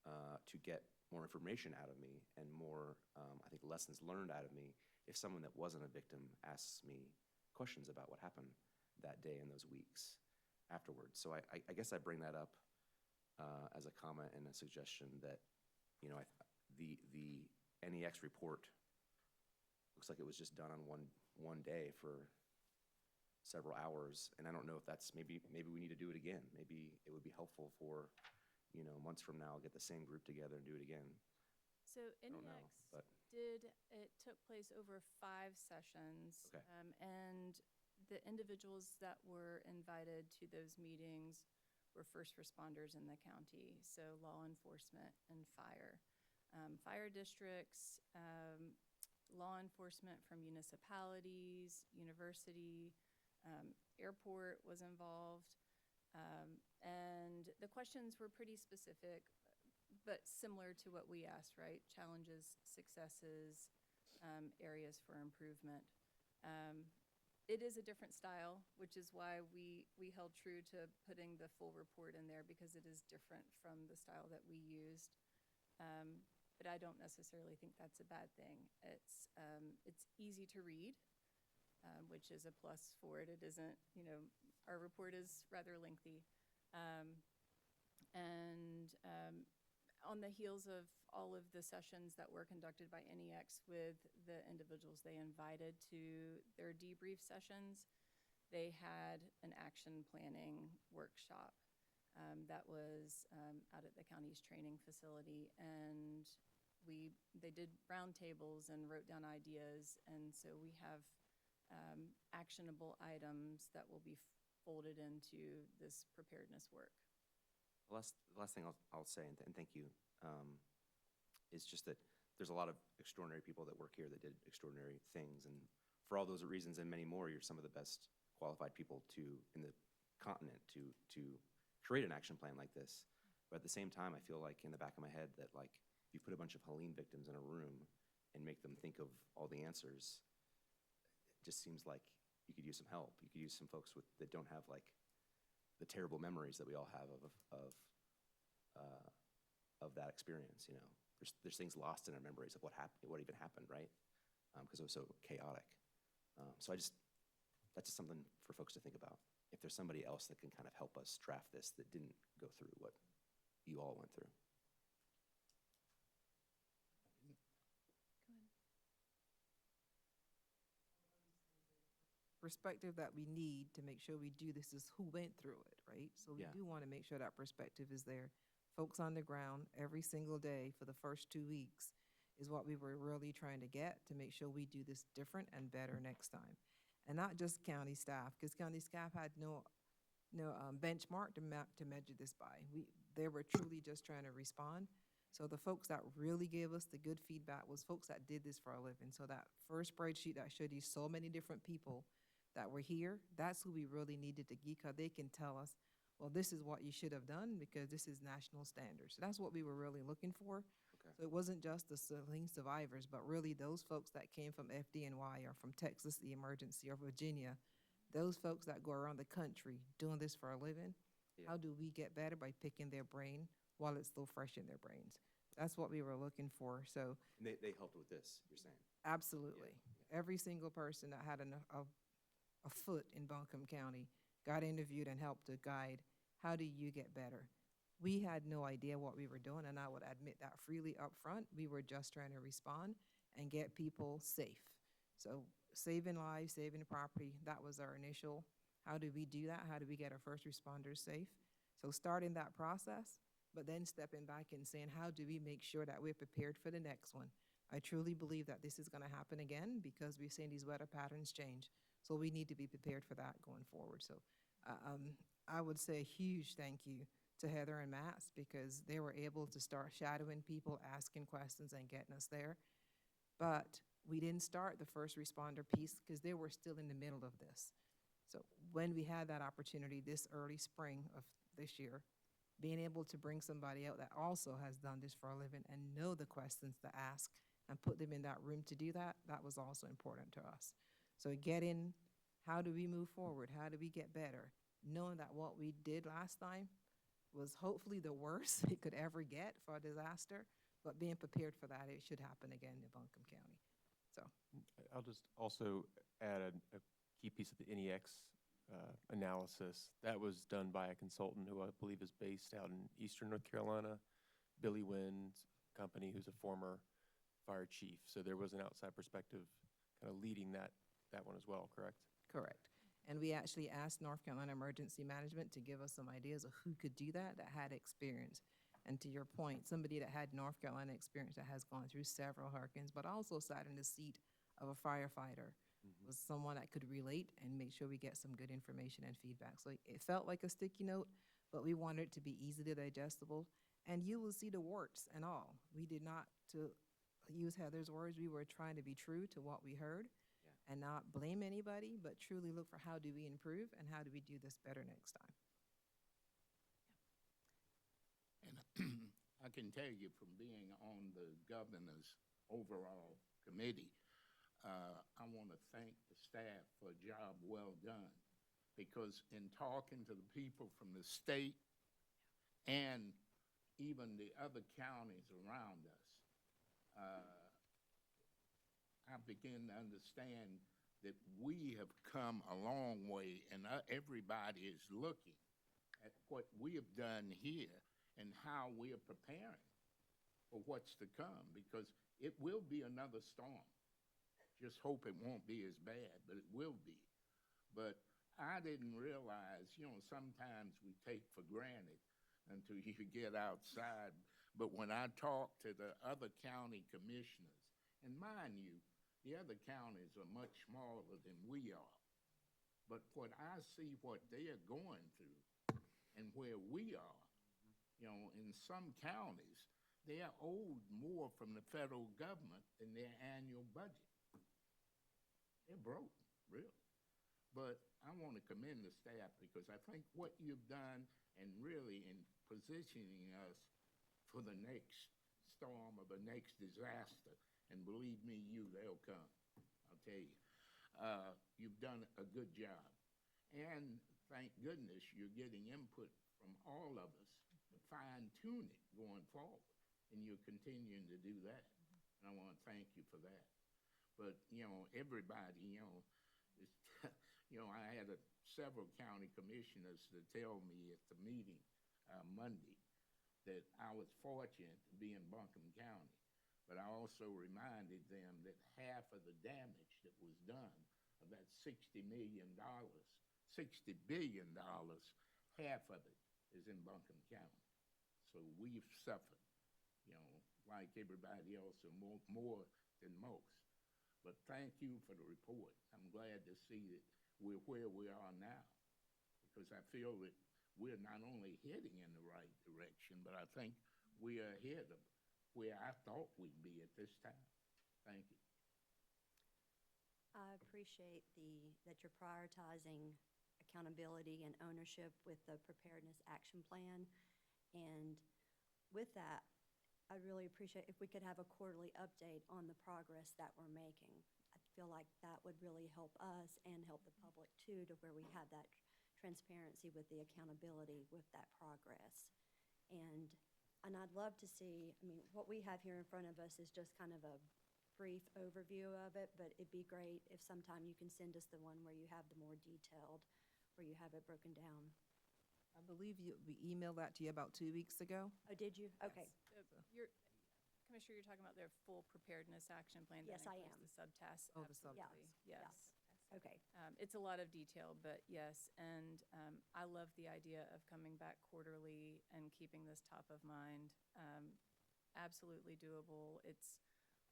to get more information out of me and more, I think, lessons learned out of me if someone that wasn't a victim asks me questions about what happened that day and those weeks afterwards. So I guess I bring that up as a comment and a suggestion that, the NEX report looks like it was just done on one day for several hours, and I don't know if that's maybe we need to do it again. Maybe it would be helpful for, months from now, get the same group together and do it again. So NEX but it took place over 5 sessions. Okay. And the individuals that were invited to those meetings were first responders in the county, so law enforcement and fire. Fire districts, law enforcement from municipalities, university, airport was involved, and the questions were pretty specific, but similar to what we asked, right? Challenges, successes, areas for improvement. It is a different style, which is why we held true to putting the full report in there, because it is different from the style that we used. But I don't necessarily think that's a bad thing. It's easy to read, which is a plus for it. It isn't, our report is rather lengthy. On the heels of all of the sessions that were conducted by NEX with the individuals they invited to their debrief sessions, they had an action planning workshop that was out at the county's training facility. And they did roundtables and wrote down ideas. And so we have actionable items that will be folded into this preparedness work. The last thing I'll say, and thank you, is just that there's a lot of extraordinary people that work here that did extraordinary things. And for all those reasons and many more, you're some of the best qualified people in the continent to create an action plan like this. But at the same time, I feel like in the back of my head that, like, if you put a bunch of Helene victims in a room and make them think of all the answers, it just seems like you could use some help. You could use some folks that don't have, like, the terrible memories that we all have of that experience. There's things lost in our memories of what even happened, right? Because it was so chaotic. That's just something for folks to think about. If there's somebody else that can kind of help us draft this that didn't go through what you all went through. Perspective that we need to make sure we do this is who went through it, right? So we Yeah. do want to make sure that perspective is there. Folks on the ground every single day for the first 2 weeks is what we were really trying to get to make sure we do this different and better next time. And not just county staff, because county staff had no benchmark to measure this by. They were truly just trying to respond. So the folks that really gave us the good feedback was folks that did this for a living. So that first spreadsheet that showed you so many different people that were here, that's who we really needed to geek, because they can tell us, well, this is what you should have done because this is national standards. So that's what we were really looking for. Okay. So it wasn't just the Celine survivors, but really those folks that came from FDNY or from Texas, the emergency, or Virginia, those folks that go around the country doing this for a living. Yeah. How do we get better by picking their brain while it's still fresh in their brains? That's what we were looking for. So And they helped with this, you're saying? absolutely. Yeah. Every single person that had a foot in Buncombe County got interviewed and helped to guide, how do you get better? We had no idea what we were doing, and I would admit that freely up front. We were just trying to respond and get people safe. So saving lives, saving property, that was our initial, how do we do that? How do we get our first responders safe? So starting that process, but then stepping back and saying, how do we make sure that we're prepared for the next one? I truly believe that this is going to happen again because we've seen these weather patterns change. So we need to be prepared for that going forward. So I would say a huge thank you to Heather and Matt, because they were able to start shadowing people, asking questions, and getting us there. But we didn't start the first responder piece because they were still in the middle of this. So when we had that opportunity this early spring of this year, being able to bring somebody out that also has done this for a living and know the questions to ask and put them in that room to do that, that was also important to us. So getting, how do we move forward? How do we get better? Knowing that what we did last time was hopefully the worst it could ever get for a disaster, but being prepared for that, it should happen again in Buncombe County. So I'll just also add a key piece of the NEX analysis. That was done by a consultant who I believe is based out in Eastern North Carolina, Billy Wynn's company, who's a former fire chief. So there was an outside perspective kind of leading that one as well, correct? correct. And we actually asked North Carolina Emergency Management to give us some ideas of who could do that had experience. And to your point, somebody that had North Carolina experience that has gone through several hurricanes, but also sat in the seat of a firefighter, was someone that could relate and make sure we get some good information and feedback. So it felt like a sticky note, but we wanted it to be easily digestible. And you will see the warts and all. We did not, to use Heather's words, we were trying to be true to what we heard. And not blame anybody, but truly look for how do we improve and how do we do this better next time. I can tell you from being on the governor's overall committee, I want to thank the staff for a job well done. Because in talking to the people from the state and even the other counties around us, I begin to understand that we have come a long way, and everybody is looking at what we have done here and how we are preparing for what's to come, because it will be another storm. Just hope it won't be as bad, but it will be. But I didn't realize, sometimes we take for granted until you get outside. But when I talk to the other county commissioners, and mind you, the other counties are much smaller than we are. But what I see what they are going through and where we are, in some counties, they are owed more from the federal government than their annual budget. They're broke, really. But I want to commend the staff because I think what you've done and really in positioning us for the next storm or the next disaster, and believe me, they'll come, I'll tell you. You've done a good job. And thank goodness you're getting input from all of us to fine-tune it going forward. And you're continuing to do that. And I want to thank you for that. But, everybody, is I had several county commissioners to tell me at the meeting Monday that I was fortunate to be in Buncombe County. But I also reminded them that half of the damage that was done of that $60 billion, half of it is in Buncombe County. So we've suffered, like everybody else, or more than most. But thank you for the report. I'm glad to see that we're where we are now, because I feel that we're not only heading in the right direction, but I think we are ahead of where I thought we'd be at this time. Thank you. I appreciate that you're prioritizing accountability and ownership with the preparedness action plan. And with that, I'd really appreciate if we could have a quarterly update on the progress that we're making. I feel like that would really help us and help the public too, to where we have that transparency with the accountability with that progress. And I'd love to see, what we have here in front of us is just kind of a brief overview of it, but it'd be great if sometime you can send us the one where you have the more detailed, where you have it broken down. I believe we emailed that to you about 2 weeks ago. Oh, did you? Okay. Commissioner, you're talking about their full preparedness action plan? Yes, that I includes am. The subtasks? Oh, the Absolutely. subtasks. Yes. Okay. It's a lot of detail, but yes, and I love the idea of coming back quarterly and keeping this top of mind. Absolutely doable. It's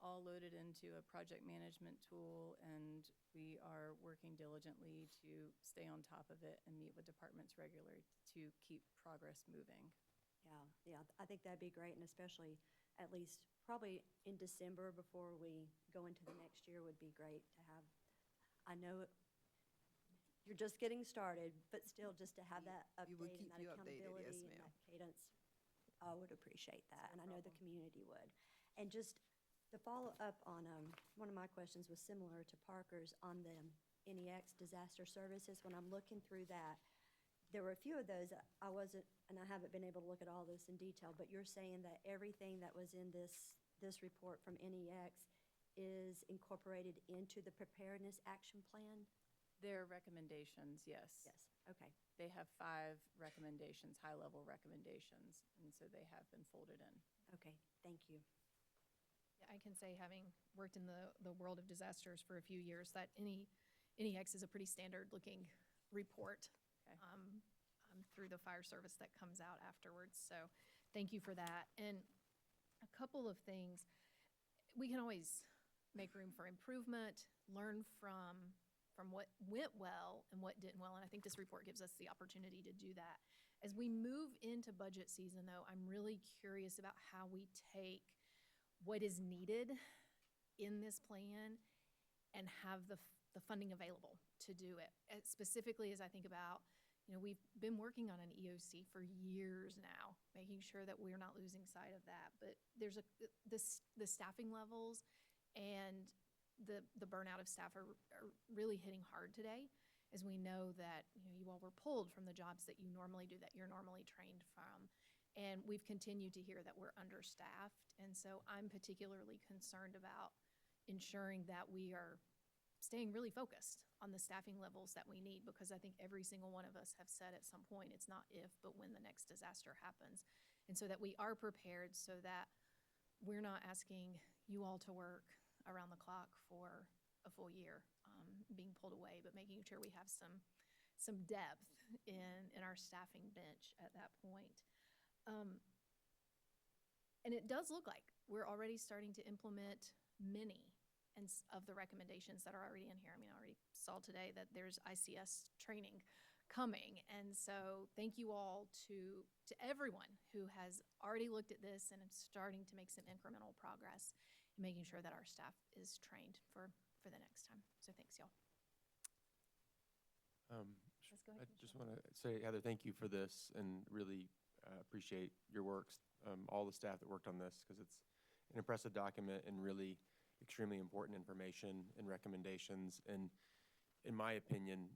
all loaded into a project management tool, and we are working diligently to stay on top of it and meet with departments regularly to keep progress moving. Yeah, I think that'd be great, and especially at least probably in December before we go into the next year would be great to have. I know you're just getting started, but still just to have that We will update keep and that you updated, yes, accountability and ma'am. that cadence, I would appreciate that, and I know the problem. community would. And just to follow up on, one of my questions was similar to Parker's on the NEX disaster services. When I'm looking through that, there were a few of those I wasn't, and I haven't been able to look at all this in detail, but you're saying that everything that was in this report from NEX is incorporated into the preparedness action plan? Their recommendations, yes. Yes, okay. They have 5 recommendations, high-level recommendations, and so they have been folded in. Okay, thank you. Yeah, I can say, having worked in the world of disasters for a few years, that NEX is a pretty standard-looking report Okay. Through the fire service that comes out afterwards. So thank you for that. And a couple of things. We can always make room for improvement, learn from what went well and what didn't well, and I think this report gives us the opportunity to do that. As we move into budget season, though, I'm really curious about how we take what is needed in this plan and have the funding available to do it. Specifically, as I think about we've been working on an EOC for years now, making sure that we're not losing sight of that. But there's the staffing levels and the burnout of staff are really hitting hard today, as we know that, you all were pulled from the jobs that you normally do, that you're normally trained from. And we've continued to hear that we're understaffed. And so I'm particularly concerned about ensuring that we are staying really focused on the staffing levels that we need, because I think every single one of us have said at some point, it's not if, but when the next disaster happens. And so that we are prepared, so that we're not asking you all to work around the clock for a full year, being pulled away, but making sure we have some depth in our staffing bench at that point. And it does look like we're already starting to implement many of the recommendations that are already in here. I mean, I already saw today that there's ICS training coming. And so thank you all to everyone who has already looked at this and is starting to make some incremental progress in making sure that our staff is trained for the next time. So thanks, y'all. Let's go ahead, I just want to say, Heather, thank you for this, and really appreciate your work, all the staff that worked on this, because it's an impressive document and really extremely important information and recommendations. And in my opinion,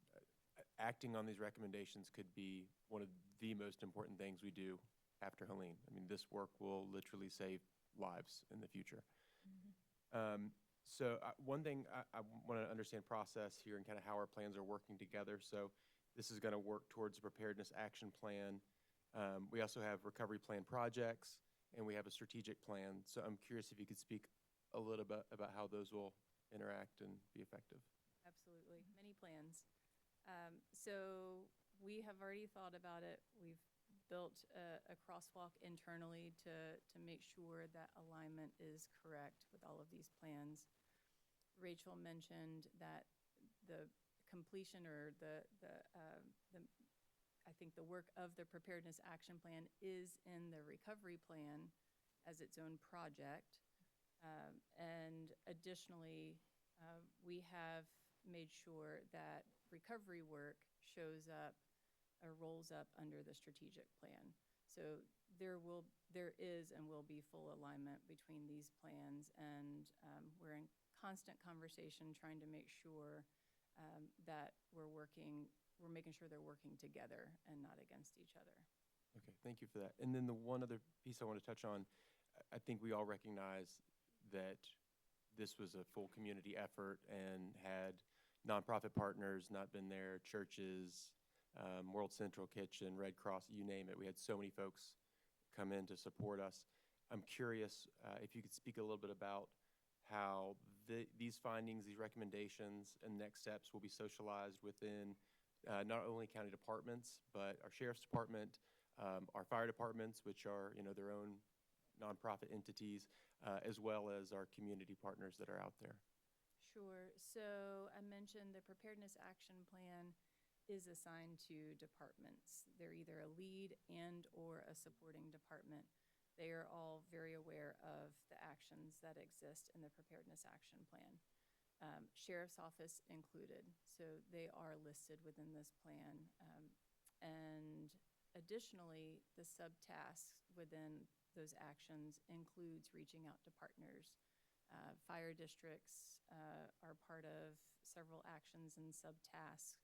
acting on these recommendations could be one of the most important things we do after Helene. I mean, this work will literally save lives in the future. So one thing I want to understand process here and kind of how our plans are working together. So this is going to work towards a preparedness action plan. We also have recovery plan projects, and we have a strategic plan. So I'm curious if you could speak a little bit about how those will interact and be effective. Absolutely. Many plans. So we have already thought about it. We've built a crosswalk internally to make sure that alignment is correct with all of these plans. Rachel mentioned that the completion or I think the work of the preparedness action plan is in the recovery plan as its own project. And additionally, we have made sure that recovery work shows up or rolls up under the strategic plan. So there is and will be full alignment between these plans, and we're in constant conversation trying to make sure that we're making sure they're working together and not against each other. Okay, thank you for that. And then the one other piece I want to touch on, I think we all recognize that this was a full community effort, and had nonprofit partners not been there, churches, World Central Kitchen, Red Cross, you name it. We had so many folks come in to support us. I'm curious if you could speak a little bit about how these findings, these recommendations, and next steps will be socialized within not only county departments, but our sheriff's department, our fire departments, which are their own nonprofit entities, as well as our community partners that are out there. Sure. So I mentioned the preparedness action plan is assigned to departments. They're either a lead and or a supporting department. They are all very aware of the actions that exist in the preparedness action plan. Sheriff's Office included, so they are listed within this plan. And additionally, the subtasks within those actions includes reaching out to partners. Fire districts are part of several actions and subtasks,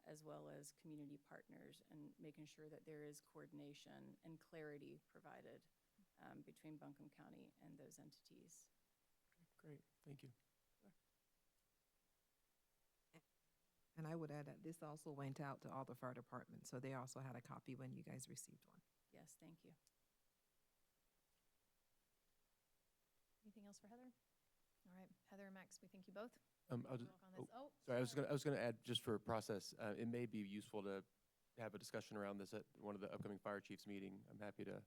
as well as community partners, and making sure that there is coordination and clarity provided between Buncombe County and those entities. Great, thank you. And I would add that this also went out to all the fire departments, so they also had a copy when you guys received one. Yes, thank you. Anything else for Heather? All right, Heather and Max, we thank you both. I'll just, Work on this. sorry, I was going to add, just for process, it may be useful to have a discussion around this at one of the upcoming fire chiefs meeting. I'm happy to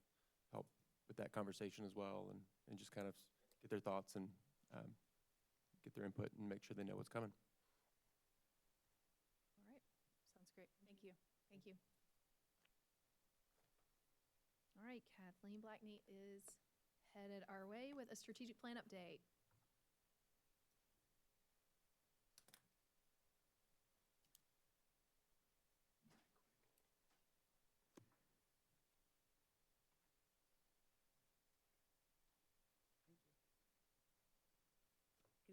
help with that conversation as well, and just kind of get their thoughts and get their input and make sure they know what's coming. All right, sounds great. Thank you. Thank you. All right, Kathleen Blackney is headed our way with a strategic plan update.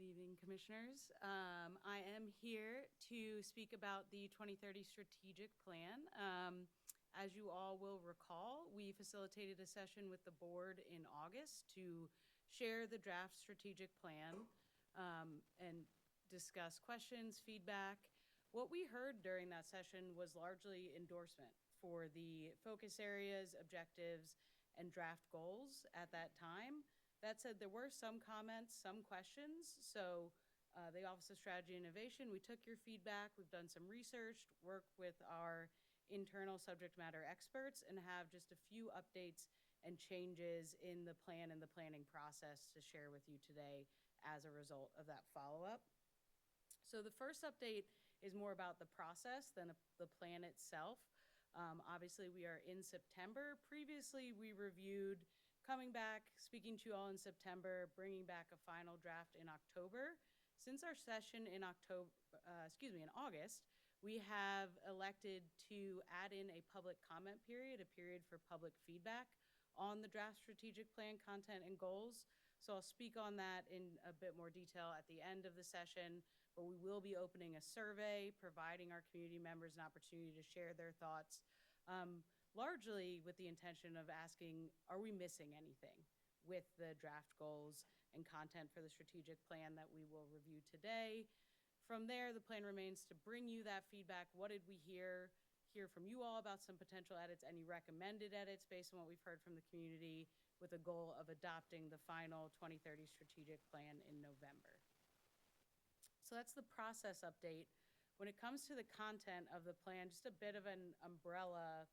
Good evening, Commissioners. I am here to speak about the 2030 Strategic Plan. As you all will recall, we facilitated a session with the board in August to share the draft strategic plan and discuss questions, feedback. What we heard during that session was largely endorsement for the focus areas, objectives, and draft goals at that time. That said, there were some comments, some questions. So the Office of Strategy and Innovation, we took your feedback. We've done some research, worked with our internal subject matter experts, and have just a few updates and changes in the plan and the planning process to share with you today as a result of that follow-up. So the first update is more about the process than the plan itself. Obviously, we are in September. Previously, we reviewed coming back, speaking to you all in September, bringing back a final draft in October. Since our session in August, we have elected to add in a public comment period, a period for public feedback on the draft strategic plan content and goals. So I'll speak on that in a bit more detail at the end of the session, but we will be opening a survey, providing our community members an opportunity to share their thoughts, largely with the intention of asking, are we missing anything with the draft goals and content for the strategic plan that we will review today? From there, the plan remains to bring you that feedback. What did we hear from you all about some potential edits, any recommended edits based on what we've heard from the community, with a goal of adopting the final 2030 strategic plan in November. So that's the process update. When it comes to the content of the plan, just a bit of an umbrella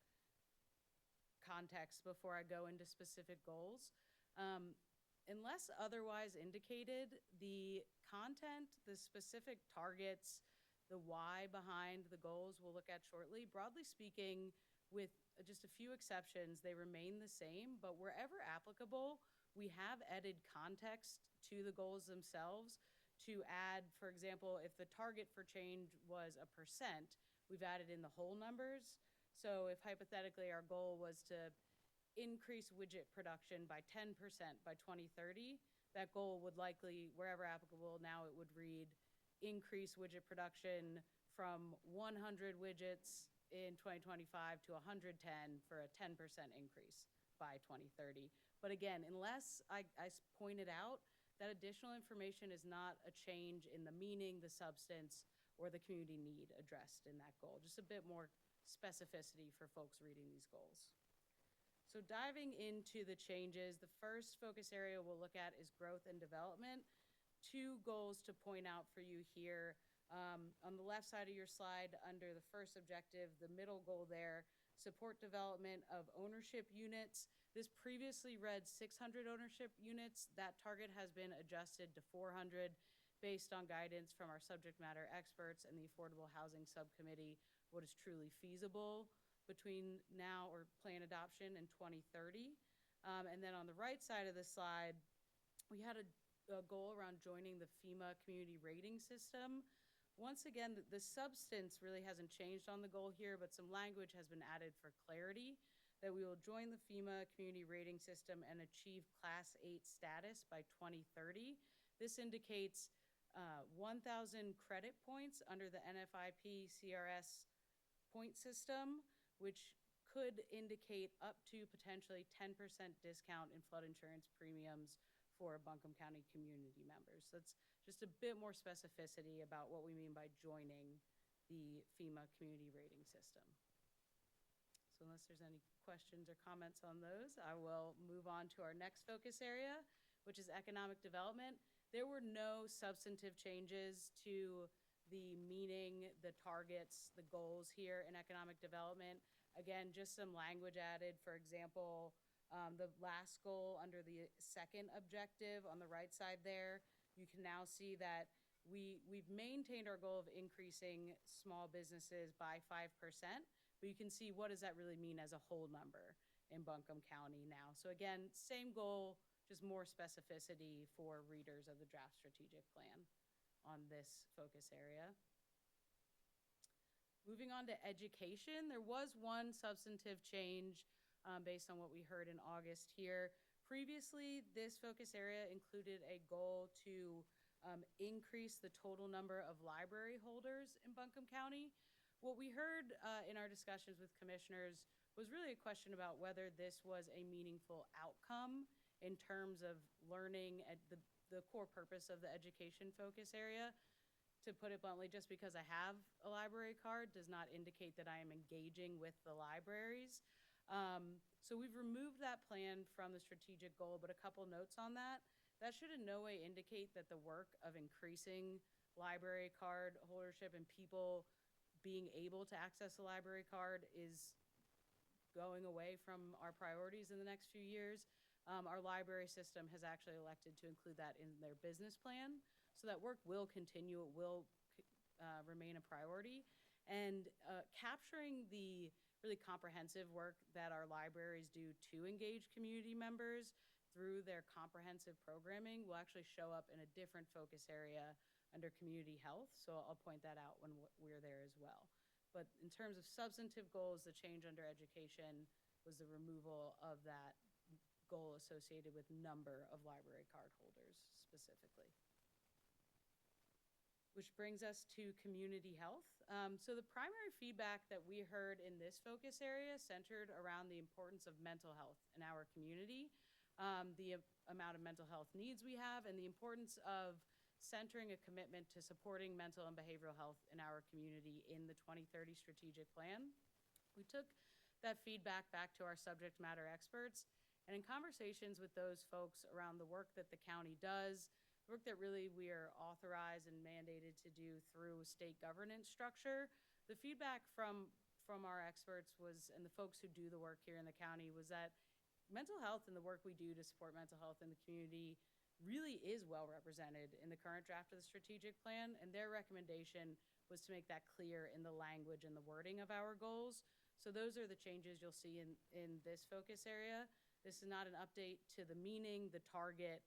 context before I go into specific goals. Unless otherwise indicated, the content, the specific targets, the why behind the goals we'll look at shortly, broadly speaking, with just a few exceptions, they remain the same, but wherever applicable, we have added context to the goals themselves to add, for example, if the target for change was 1%, we've added in the whole numbers. So if hypothetically our goal was to increase widget production by 10% by 2030, that goal would likely, wherever applicable, now it would read increase widget production from 100 widgets in 2025 to 110 for a 10% increase by 2030. But again, unless I pointed out that additional information is not a change in the meaning, the substance, or the community need addressed in that goal. Just a bit more specificity for folks reading these goals. So diving into the changes, the first focus area we'll look at is growth and development. Two goals to point out for you here. On the left side of your slide, under the first objective, the middle goal there, support development of ownership units. This previously read 600 ownership units. That target has been adjusted to 400 based on guidance from our subject matter experts and the Affordable Housing Subcommittee, what is truly feasible between now or plan adoption and 2030. And then on the right side of the slide, we had a goal around joining the FEMA community rating system. Once again, the substance really hasn't changed on the goal here, but some language has been added for clarity that we will join the FEMA community rating system and achieve Class 8 status by 2030. This indicates 1,000 credit points under the NFIP CRS point system, which could indicate up to potentially 10% discount in flood insurance premiums for Buncombe County community members. So that's just a bit more specificity about what we mean by joining the FEMA community rating system. So unless there's any questions or comments on those, I will move on to our next focus area, which is economic development. There were no substantive changes to the meaning, the targets, the goals here in economic development. Again, just some language added. For example, the last goal under the second objective on the right side there, you can now see that we've maintained our goal of increasing small businesses by 5%, but you can see what does that really mean as a whole number in Buncombe County now. So again, same goal, just more specificity for readers of the draft strategic plan on this focus area. Moving on to education, there was one substantive change based on what we heard in August here. Previously, this focus area included a goal to increase the total number of library holders in Buncombe County. What we heard in our discussions with commissioners was really a question about whether this was a meaningful outcome in terms of learning at the core purpose of the education focus area. To put it bluntly, just because I have a library card does not indicate that I am engaging with the libraries. So we've removed that plan from the strategic goal, but a couple notes on that. That should in no way indicate that the work of increasing library card holdership and people being able to access a library card is going away from our priorities in the next few years. Our library system has actually elected to include that in their business plan. So that work will continue, it will remain a priority. And capturing the really comprehensive work that our libraries do to engage community members through their comprehensive programming will actually show up in a different focus area under community health. So I'll point that out when we're there as well. But in terms of substantive goals, the change under education was the removal of that goal associated with number of library card holders specifically. Which brings us to community health. So the primary feedback that we heard in this focus area centered around the importance of mental health in our community, the amount of mental health needs we have, and the importance of centering a commitment to supporting mental and behavioral health in our community in the 2030 strategic plan. We took that feedback back to our subject matter experts, and in conversations with those folks around the work that the county does, work that really we are authorized and mandated to do through state governance structure, the feedback from our experts was, and the folks who do the work here in the county, was that mental health and the work we do to support mental health in the community really is well represented in the current draft of the strategic plan, and their recommendation was to make that clear in the language and the wording of our goals. So those are the changes you'll see in this focus area. This is not an update to the meaning, the target,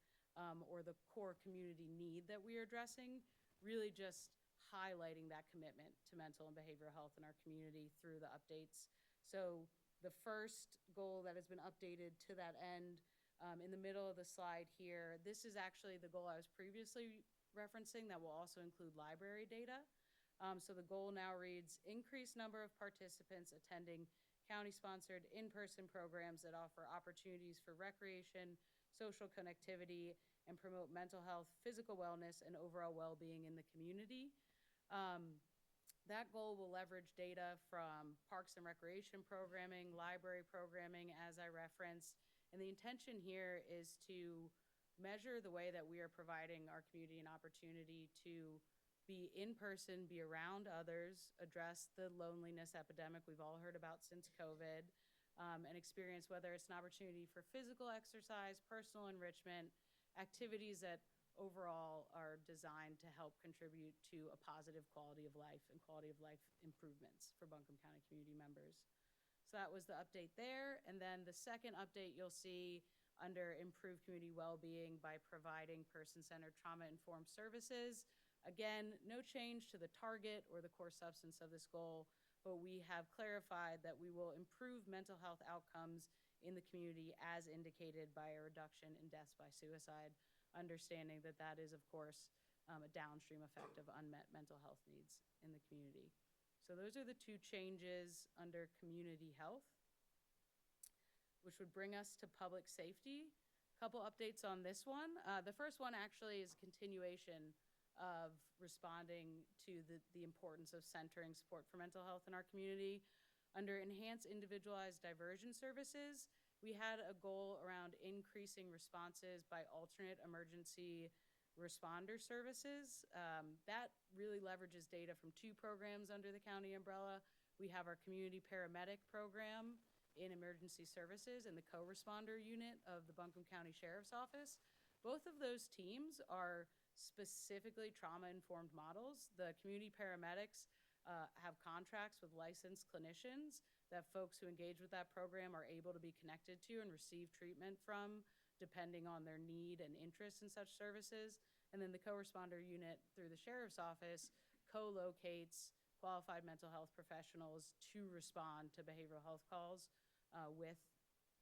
or the core community need that we are addressing, really just highlighting that commitment to mental and behavioral health in our community through the updates. So the first goal that has been updated to that end, in the middle of the slide here, this is actually the goal I was previously referencing that will also include library data. So the goal now reads, increased number of participants attending county-sponsored in-person programs that offer opportunities for recreation, social connectivity, and promote mental health, physical wellness, and overall well-being in the community. That goal will leverage data from parks and recreation programming, library programming, as I referenced, and the intention here is to measure the way that we are providing our community an opportunity to be in person, be around others, address the loneliness epidemic we've all heard about since COVID, and experience whether it's an opportunity for physical exercise, personal enrichment, activities that overall are designed to help contribute to a positive quality of life and quality of life improvements for Buncombe County community members. So that was the update there. And then the second update you'll see under improved community well-being by providing person-centered trauma-informed services. Again, no change to the target or the core substance of this goal, but we have clarified that we will improve mental health outcomes in the community as indicated by a reduction in deaths by suicide, understanding that that is, of course, a downstream effect of unmet mental health needs in the community. So those are the two changes under community health, which would bring us to public safety. Couple updates on this one. The first one actually is a continuation of responding to the importance of centering support for mental health in our community. Under enhanced individualized diversion services, we had a goal around increasing responses by alternate emergency responder services. That really leverages data from two programs under the county umbrella. We have our community paramedic program in emergency services and the co-responder unit of the Buncombe County Sheriff's Office. Both of those teams are specifically trauma-informed models. The community paramedics have contracts with licensed clinicians that folks who engage with that program are able to be connected to and receive treatment from, depending on their need and interest in such services. And then the co-responder unit through the Sheriff's Office co-locates qualified mental health professionals to respond to behavioral health calls with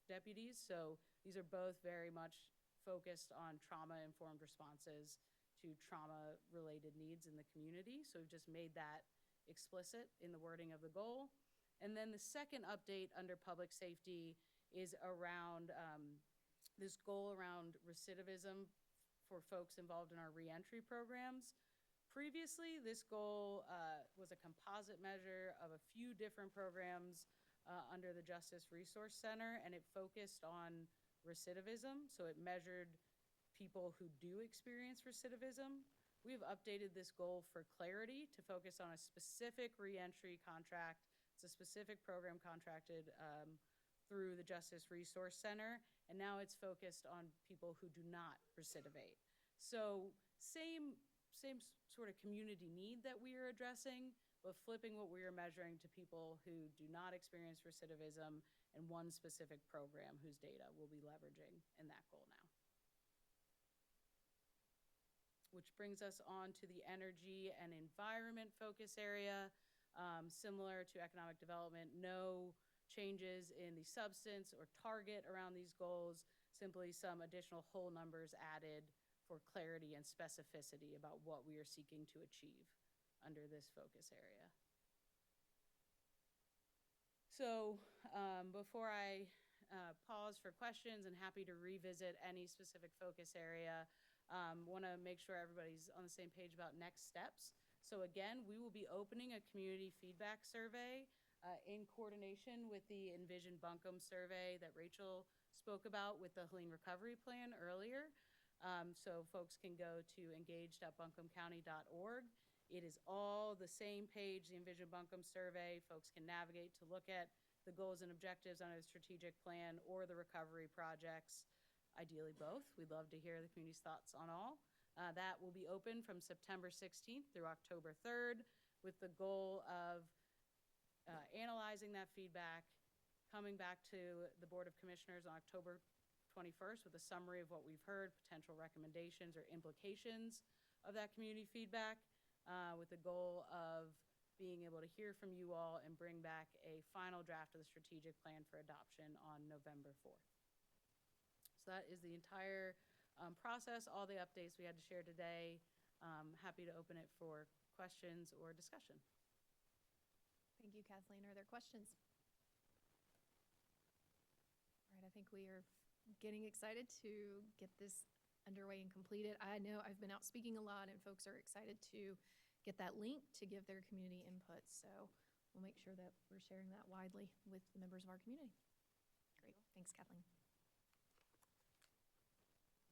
deputies. So these are both very much focused on trauma-informed responses to trauma-related needs in the community. So we've just made that explicit in the wording of the goal. And then the second update under public safety is around this goal around recidivism for folks involved in our reentry programs. Previously, this goal was a composite measure of a few different programs under the Justice Resource Center, and it focused on recidivism. So it measured people who do experience recidivism. We've updated this goal for clarity to focus on a specific reentry contract. It's a specific program contracted through the Justice Resource Center, and now it's focused on people who do not recidivate. So same sort of community need that we are addressing, but flipping what we are measuring to people who do not experience recidivism and one specific program whose data we'll be leveraging in that goal now. Which brings us on to the energy and environment focus area. Similar to economic development, no changes in the substance or target around these goals, simply some additional whole numbers added for clarity and specificity about what we are seeking to achieve under this focus area. So before I pause for questions, and happy to revisit any specific focus area, want to make sure everybody's on the same page about next steps. So again, we will be opening a community feedback survey in coordination with the Envision Buncombe survey that Rachel spoke about with the Helene Recovery Plan earlier. So folks can go to engaged.buncombecounty.org. It is all the same page, the Envision Buncombe survey. Folks can navigate to look at the goals and objectives under the strategic plan or the recovery projects, ideally both. We'd love to hear the community's thoughts on all. That will be open from September 16th through October 3rd with the goal of analyzing that feedback, coming back to the Board of Commissioners on October 21st with a summary of what we've heard, potential recommendations or implications of that community feedback, with the goal of being able to hear from you all and bring back a final draft of the strategic plan for adoption on November 4th. So that is the entire process, all the updates we had to share today. Happy to open it for questions or discussion. Thank you, Kathleen. Are there questions? All right, I think we are getting excited to get this underway and completed. I know I've been out speaking a lot, and folks are excited to get that link to give their community input. So we'll make sure that we're sharing that widely with the members of our community. Great. Thanks, Kathleen.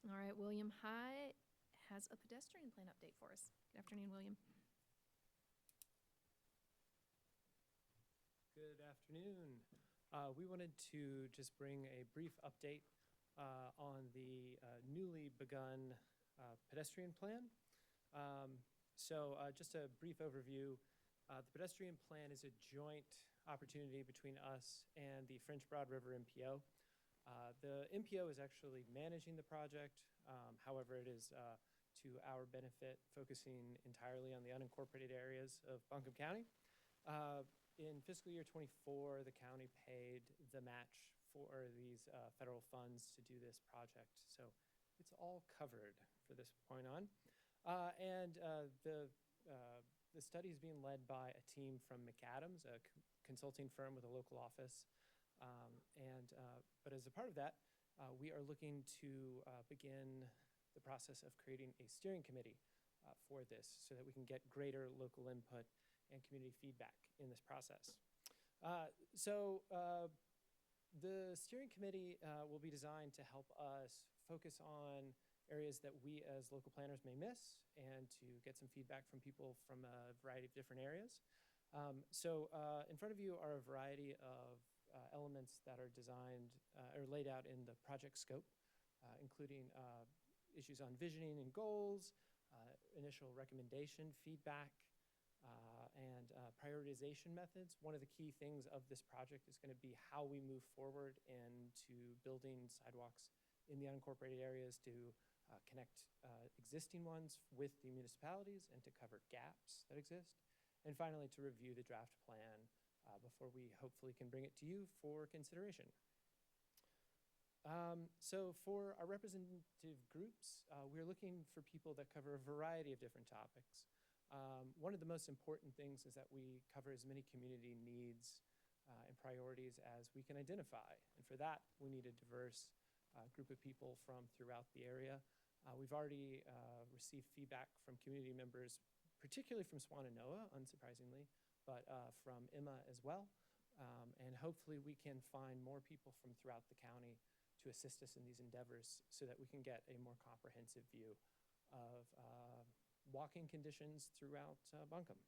All right, William High has a pedestrian plan update for us. Good afternoon, William. Good afternoon. We wanted to just bring a brief update on the newly begun pedestrian plan. Just a brief overview. The pedestrian plan is a joint opportunity between us and the French Broad River MPO. The MPO is actually managing the project. However, it is to our benefit, focusing entirely on the unincorporated areas of Buncombe County. In fiscal year 24, the county paid the match for these federal funds to do this project. So it's all covered for this point on. The study is being led by a team from McAdams, a consulting firm with a local office. But as a part of that, we are looking to begin the process of creating a steering committee for this so that we can get greater local input and community feedback in this process. The steering committee will be designed to help us focus on areas that we as local planners may miss and to get some feedback from people from a variety of different areas. In front of you are a variety of elements that are designed or laid out in the project scope, including issues on visioning and goals, initial recommendation, feedback, and prioritization methods. One of the key things of this project is going to be how we move forward into building sidewalks in the unincorporated areas to connect existing ones with the municipalities and to cover gaps that exist. And finally, to review the draft plan before we hopefully can bring it to you for consideration. So for our representative groups, we're looking for people that cover a variety of different topics. One of the most important things is that we cover as many community needs and priorities as we can identify. And for that, we need a diverse group of people from throughout the area. We've already received feedback from community members, particularly from Swannanoa, unsurprisingly, but from Emma as well. And hopefully we can find more people from throughout the county to assist us in these endeavors so that we can get a more comprehensive view of walking conditions throughout Buncombe.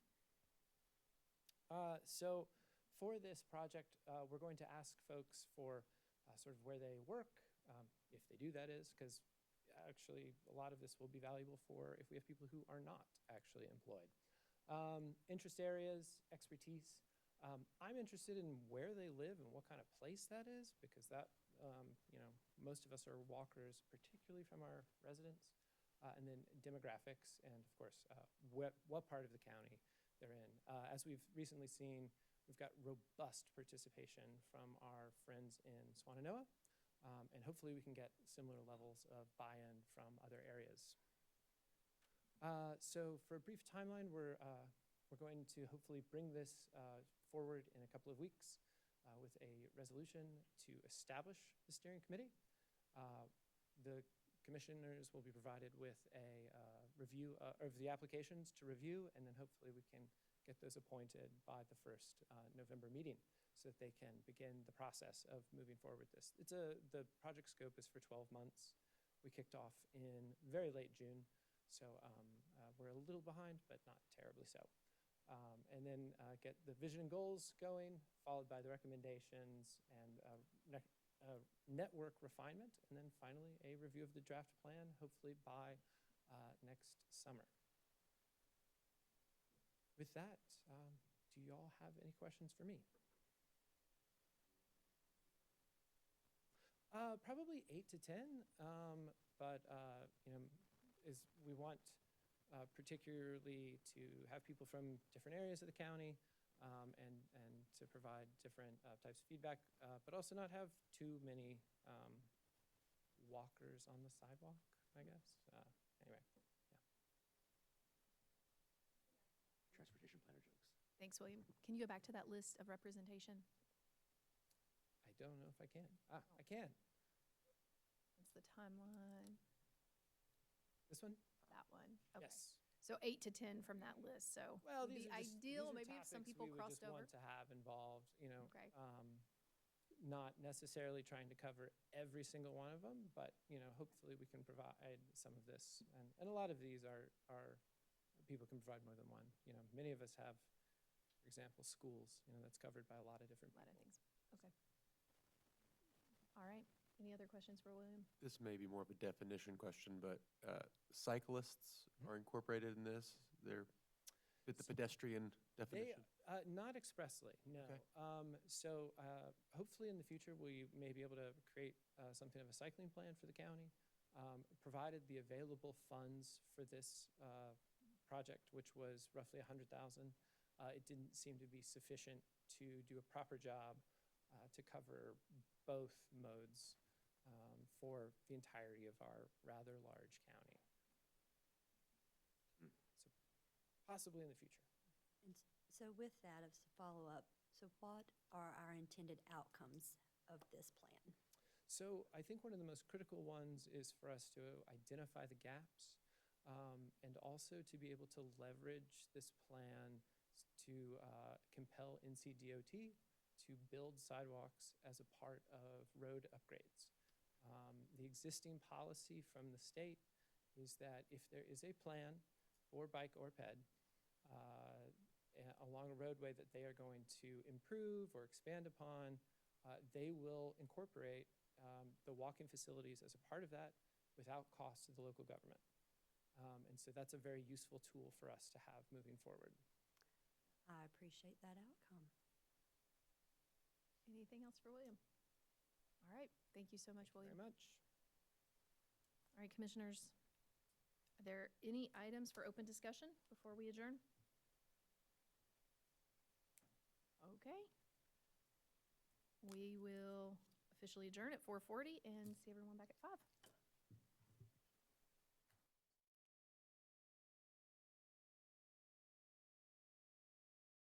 So for this project, we're going to ask folks for sort of where they work, if they do, that is, because actually a lot of this will be valuable for if we have people who are not actually employed. Interest areas, expertise. I'm interested in where they live and what kind of place that is, because that, most of us are walkers, particularly from our residents. And then demographics, and of course, what part of the county they're in. As we've recently seen, we've got robust participation from our friends in Swannanoa, and hopefully we can get similar levels of buy-in from other areas. So for a brief timeline, we're going to hopefully bring this forward in a couple of weeks with a resolution to establish the steering committee. The commissioners will be provided with a review of the applications to review, and then hopefully we can get those appointed by the first November meeting so that they can begin the process of moving forward with this. The project scope is for 12 months. We kicked off in very late June, so we're a little behind, but not terribly so. And then get the vision and goals going, followed by the recommendations and network refinement, and then finally a review of the draft plan, hopefully by next summer. With that, do you all have any questions for me? Probably 8 to 10, but we want particularly to have people from different areas of the county and to provide different types of feedback, but also not have too many walkers on the sidewalk, I guess. Anyway, yeah. Transportation planner jokes. Thanks, William. Can you go back to that list of representation? I don't know if I can. I can. What's the timeline? This one? That one. Okay. Yes. So 8 to 10 from that list. So Well, would these be are just, ideal, these are maybe if some topics people we would crossed just over. want to have involved, Okay. Not necessarily trying to cover every single one of them, but, hopefully we can provide some of this. And a lot of these are people can provide more than one. Many of us have, for example, schools, that's covered by a lot of different A lot of people. things. Okay. All right. Any other questions for William? This may be more of a definition question, but cyclists are incorporated in this? They're fit the pedestrian definition? Not expressly, no. Okay. So hopefully in the future, we may be able to create something of a cycling plan for the county, provided the available funds for this project, which was roughly $100,000. It didn't seem to be sufficient to do a proper job to cover both modes for the entirety of our rather large county. So possibly in the future. And so with that, as a follow-up, so what are our intended outcomes of this plan? So I think one of the most critical ones is for us to identify the gaps and also to be able to leverage this plan to compel NCDOT to build sidewalks as a part of road upgrades. The existing policy from the state is that if there is a plan for bike or ped along a roadway that they are going to improve or expand upon, they will incorporate the walking facilities as a part of that without cost to the local government. And so that's a very useful tool for us to have moving forward. I appreciate that outcome. Anything else for William? All right. Thank you so much, William. Very much. All right, commissioners. Are there any items for open discussion before we adjourn? Okay. We will officially officially adjourn at 4:40 and see everyone back at 5.